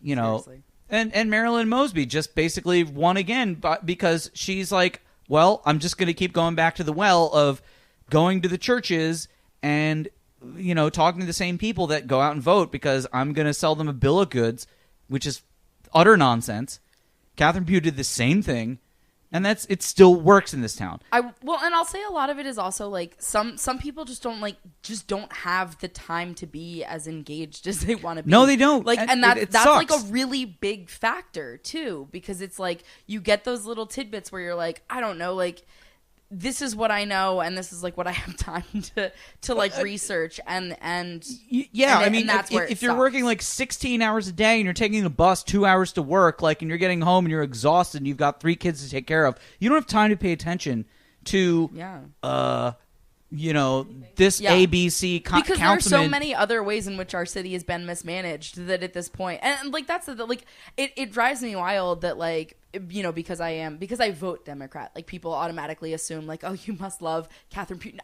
Seriously. and Marilyn Mosby just basically won again because she's like, well, I'm just going to keep going back to the well of going to the churches and, talking to the same people that go out and vote because I'm going to sell them a bill of goods, which is utter nonsense. Catherine Pugh did the same thing, and it still works in this town. And I'll say a lot of it is also like some people just don't have the time to be as engaged as they want to be. No, they don't. And that's sucks. like a really big factor too, because it's like you get those little tidbits where you're like, I don't know, like this is what I know, and this is like what I have time to like research and that's where if you're working like 16 hours a day and you're taking a bus 2 hours to work, and you're getting home and you're exhausted and you've got 3 kids to take care of, you don't have time to pay attention to this ABC because councilman. there are so many other ways in which our city has been mismanaged that at this point, and like that's it drives me wild that because I vote Democrat, like people automatically assume like, oh, you must love Catherine Pugh.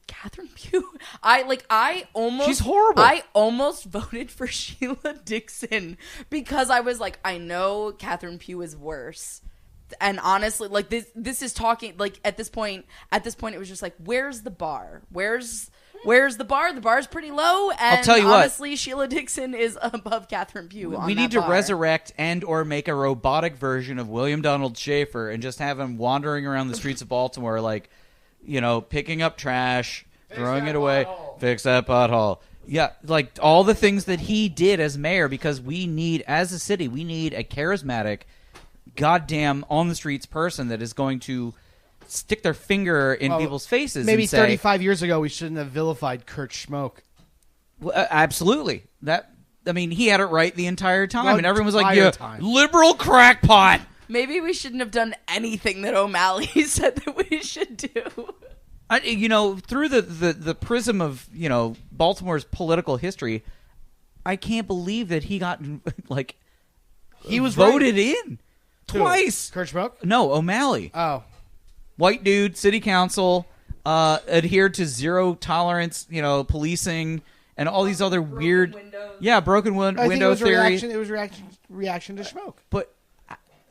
Catherine Pugh. She's horrible. I almost voted for Sheila Dixon because I was like, I know Catherine Pugh is worse. And honestly, like this is talking like at this point it was just like, where's the bar? Where's the bar? The bar's pretty low, and I'll tell you honestly, Sheila Dixon is above Catherine Pugh. We need to resurrect and or make a robotic version of William Donald Schaefer and just have him wandering around the streets of Baltimore, picking up trash, throwing it away, fix that pothole. Yeah, like all the things that he did as mayor, because as a city, we need a charismatic, goddamn on the streets person that is going to stick their finger in people's faces. Maybe and say, 35 years ago, we shouldn't have vilified Kurt Schmoke. Well, absolutely. He had it right the entire time, and everyone was like, entire "Yeah, time. liberal crackpot." Maybe we shouldn't have done anything that O'Malley said that we should do. Through the prism of Baltimore's political history, I can't believe that he got He was voted right. in twice. Kurt Schmoke? No, O'Malley. Oh. White dude, city council, adhered to zero tolerance, policing, and all these other weird, broken I think window it was theory. It was reaction to Schmoke. But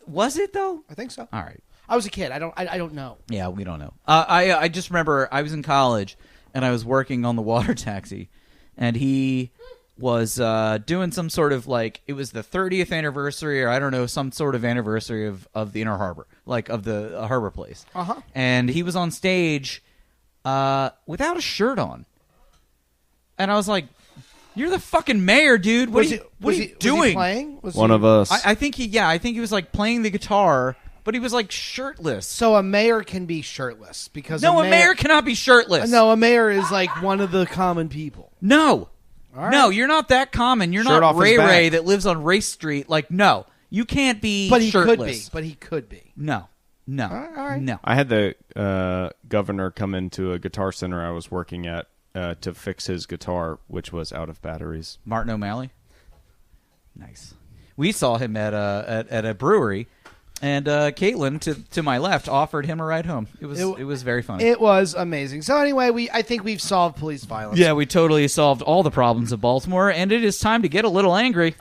was it though? I think so. All right. I was a kid. I don't know. Yeah, we don't know. I just remember I was in college and I was working on the water taxi, and he was doing some sort of it was the 30th anniversary, or I don't know, some sort of anniversary of the Inner Harbor, of the harbor place. Uh-huh. And he was on stage without a shirt on. And I was like, "You're the fucking mayor, dude. What are you doing?" Was he playing? One of us. I think he was playing the guitar, but he was shirtless. So a mayor can be shirtless because No, a mayor cannot be shirtless. No, a mayor is one of the common people. No. All right. No, you're not that common. You're Shirt not off his Ray back. Ray that lives on Race Street. You can't be But he shirtless. could be. No. All right. No. I had the governor come into a guitar center I was working at to fix his guitar, which was out of batteries. Martin O'Malley. Nice. We saw him at a brewery, and Caitlin to my left offered him a ride home. It was very funny. It was amazing. So anyway, I think we've solved police violence. Yeah, we totally solved all the problems of Baltimore, and it is time to get a little angry.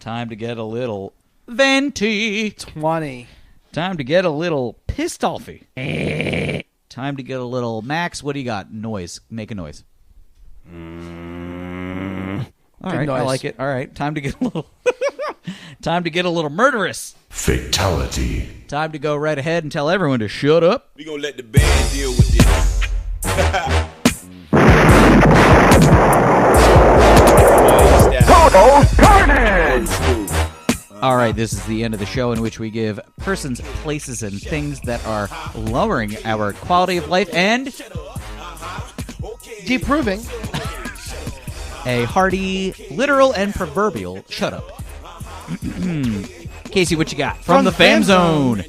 Time to get a little venti. 20. Time to get a little pissed offy. Time to get a little Max. What do you got? Noise. Make a noise. All right, I noise. like it. All right, time to get a little. Time to get a little murderous. Fatality. Time to go right ahead and tell everyone to shut up. We gonna let the band deal with this. Total carnage! All right, this is the end of the show in which we give persons, places, and things that are lowering our quality of life and Deproving. a hearty, literal, and proverbial shut up. Casey, what you got? From the Fam Zone.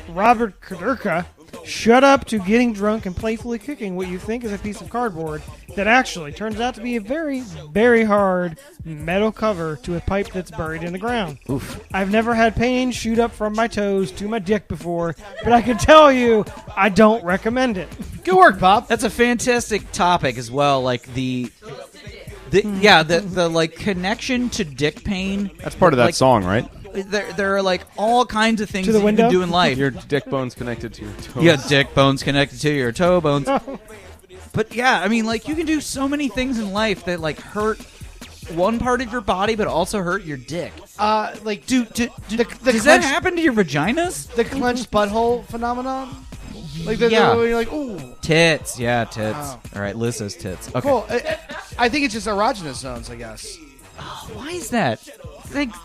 Robert Kudurka, shut up to getting drunk and playfully kicking what you think is a piece of cardboard that actually turns out to be a very, very hard metal cover to a pipe that's buried in the ground. Oof. I've never had pain shoot up from my toes to my dick before, but I can tell you I don't recommend it. Good work, Bob. That's a fantastic topic as well. The connection to dick pain. That's part of that song, right? There are all kinds of things To the that you can window? do in life. Your dick bone's connected to your toes. You got dick bones connected to your toe bones. But yeah, I mean, you can do so many things in life that hurt one part of your body, but also hurt your dick. Does Does that happen to your vaginas? The clenched butthole phenomenon? Yeah. Where you're ooh. Tits, yeah, tits. Oh. All right, Liz says tits. Okay. Cool. I think it's just erogenous zones, I guess. Why is that?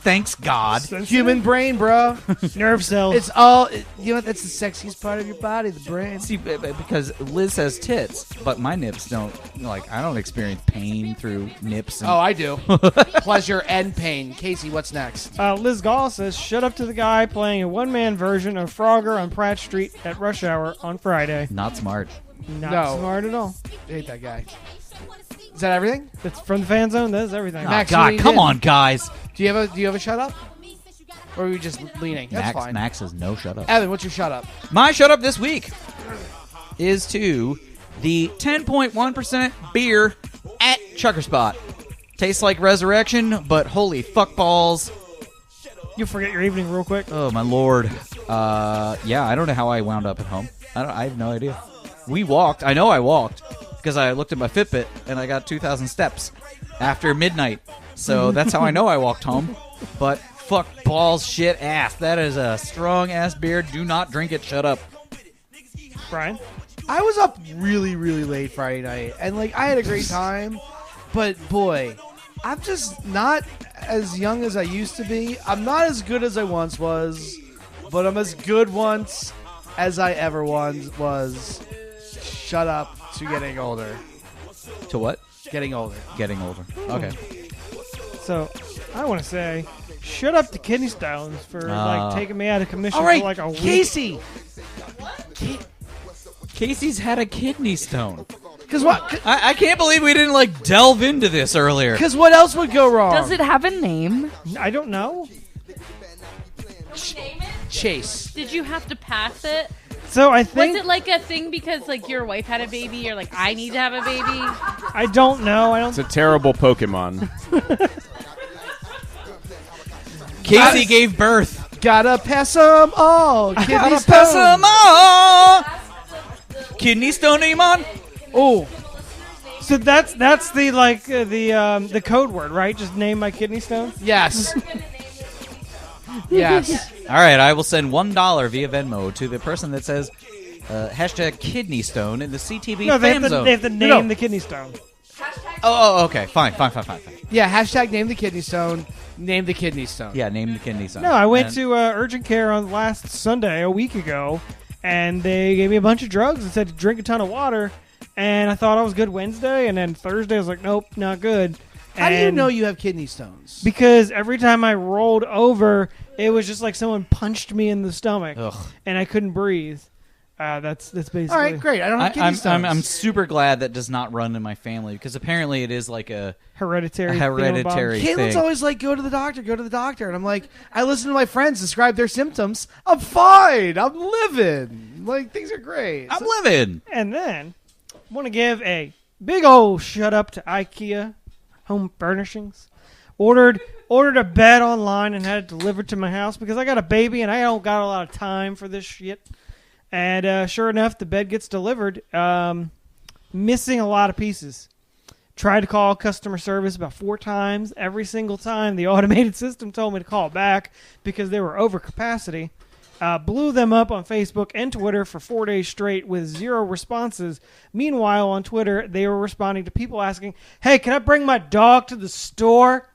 Thanks God. Human brain, bro. Nerve cells. It's all, that's the sexiest part of your body, the brain. See, because Liz has tits, but my nips don't. I don't experience pain through nips. And, Oh, I do. Pleasure and pain. Casey, what's next? Liz Gall says, shut up to the guy playing a one-man version of Frogger on Pratt Street at rush hour on Friday. Not smart. Not No. smart at all. I hate that guy. Is that everything? That's from the Fan Zone. That is everything. Oh, Max, God, you come did. on, guys. Do you have a shut up? Or are we just leaning? That's fine. Max says no shut up. Evan, what's your shut up? My shut up this week is to the 10.1% beer at Chucker Spot. Tastes like resurrection, but holy fuck balls. You forget your evening real quick. Oh, my lord. Yeah, I don't know how I wound up at home. I have no idea. We walked. I know I walked because I looked at my Fitbit and I got 2,000 steps after midnight. So that's how I know I walked home. But fuck balls, shit, ass. That is a strong-ass beer. Do not drink it. Shut up. Brian? I was up really, really late Friday night, and I had a great time, but boy, I'm just not as young as I used to be. I'm not as good as I once was, but I'm as good once as I ever once was. Shut up to getting older. To what? Getting older. Getting older. Okay. So, I want to say, shut up to Kidney Stones for taking me out of commission All right, for a week. Casey! Casey's had a kidney stone. Because what? I can't believe we didn't like delve into this earlier. Because what else would go wrong? Does it have a name? I don't know. Chase? Did you have to pass it? So I Was think it like a thing because like your wife had a baby? You're like, I need to have a baby. I don't know. I It's don't. a terrible Pokemon. Casey gave birth. Gotta pass them all. Kidney Gotta stone. pass 'em all. Kidney stone, Iman? Oh. So that's the the code word, right? Just name my kidney stones. Yes. Yes. All right, I will send $1 via Venmo to the person that says hashtag kidney stone in the CTB No, they fan have, to, zone. they have to name No. the kidney stone. Okay. Fine. Yeah. Hashtag name the kidney stone. Name the kidney stone. Yeah, name the kidney stone. No, I went And- to urgent care on last Sunday, a week ago, and they gave me a bunch of drugs and said to drink a ton of water. And I thought I was good Wednesday, and then Thursday I was like, nope, not good. How do you And know you have kidney stones? Because every time I rolled over, it was just like someone punched me in the stomach, Ugh. and I couldn't breathe. That's basically. All right, great. I don't have kidney stones. I'm super glad that does not run in my family because apparently it is like a Hereditary. hereditary Caitlin's thing. always like, go to the doctor. And I'm like, I listen to my friends describe their symptoms. I'm fine. I'm living. Like, things are great. I'm living. And then, want to give a big old shut up to IKEA Home Furnishings. Ordered a bed online and had it delivered to my house because I got a baby and I don't got a lot of time for this shit. And sure enough, the bed gets delivered, missing a lot of pieces. Tried to call customer service about 4 times. Every single time, the automated system told me to call back because they were over capacity. Blew them up on Facebook and Twitter for 4 days straight with 0 responses. Meanwhile, on Twitter, they were responding to people asking, hey, can I bring my dog to the store?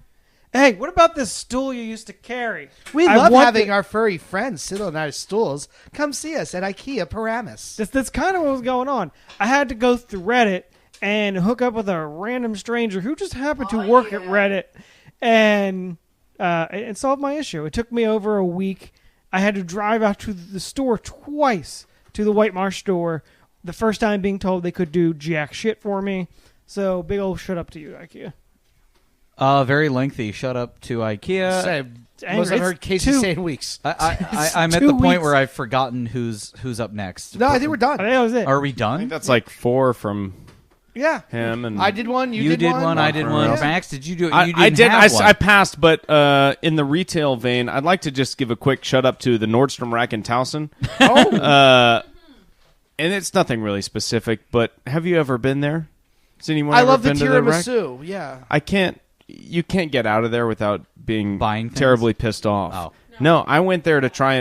Hey, what about this stool you used to carry? We I love want having the- our furry friends sit on our stools. Come see us at IKEA Paramus. That's kind of what was going on. I had to go through Reddit and hook up with a random stranger who just happened to work at Reddit and solve my issue. It took me over a week. I had to drive out to the store twice, to the White Marsh store, the first time being told they could do jack shit for me. So big old shut up to you, IKEA. Very lengthy. Shut up to IKEA. Most I've It's heard Casey 2 say in weeks. I'm at 2 the point weeks. where I've forgotten who's up next. No, I think we're I done. think that was it. Are we I think done? that's like 4 from Yeah. him. And I did one. You did one. I did one. Yeah. Max, did you do it? I, You I didn't did. have one. I passed, but in the retail vein, I'd like to just give a quick shut up to the Nordstrom Rack in Towson. Oh. And it's nothing really specific, but have you ever been there? Has anyone I ever love the been to the rack? tiramisu. Yeah. You can't get out of there without being Buying things? terribly pissed off. Oh. No, I went there to try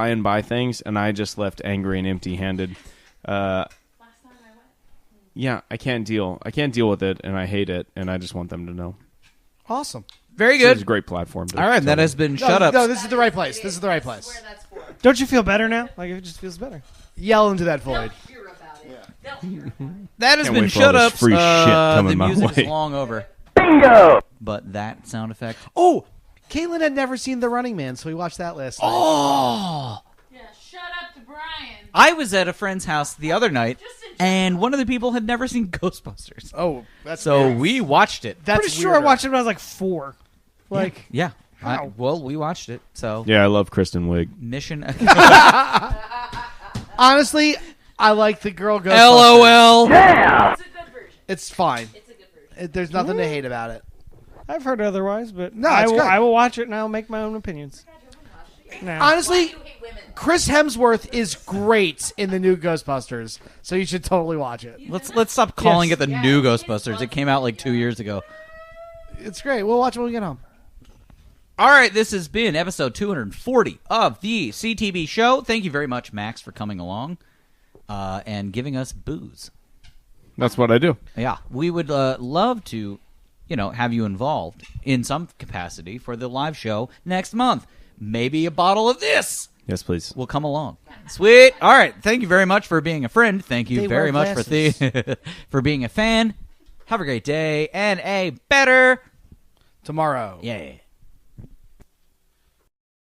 and buy things, and I just left angry and empty-handed. Yeah, I can't deal with it, and I hate it, and I just want them to know. Awesome. Very It's a good. great platform. To All right, tell that them. has been shut up. No, this is the right place. This is the right place. Don't you feel better now? Like it just feels better. Yell into that void. That has Can't been wait for all shut this up. free shit coming the my music way. is long over. Bingo. But that sound effect. Oh, Caitlin had never seen The Running Man, so we watched that last night. Oh. Yeah, shut up to Brian. I was at a friend's house the other night, and one of the people had never seen Ghostbusters. Oh, that's So weird. we watched it. That's Pretty sure I weirder. watched it when I was like 4. Like, Yeah. How? Well, we watched it. So Yeah, I love Kristen Wiig. mission. Honestly, I like the girl Ghostbusters. LOL. It's a good version. It's fine. It's a good version. There's nothing to hate about it. I've heard otherwise, but No, I it's will, good. I will watch it and I'll make my own opinions. Now, Honestly, You hate women. Chris Hemsworth is great in the new Ghostbusters, so you should totally watch it. Let's stop calling Yes. it the new Ghostbusters. It came out like 2 years ago. It's great. We'll watch it when we get home. All right, this has been episode 240 of the CTB show. Thank you very much, Max, for coming along and giving us booze. That's what I do. Yeah, we would love to, have you involved in some capacity for the live show next month. Maybe a bottle of this Yes, please. will come along. Sweet. All right. Thank you very much for being a friend. Thank you They very wear much for being a fan. Have a great day and a better Tomorrow. yeah.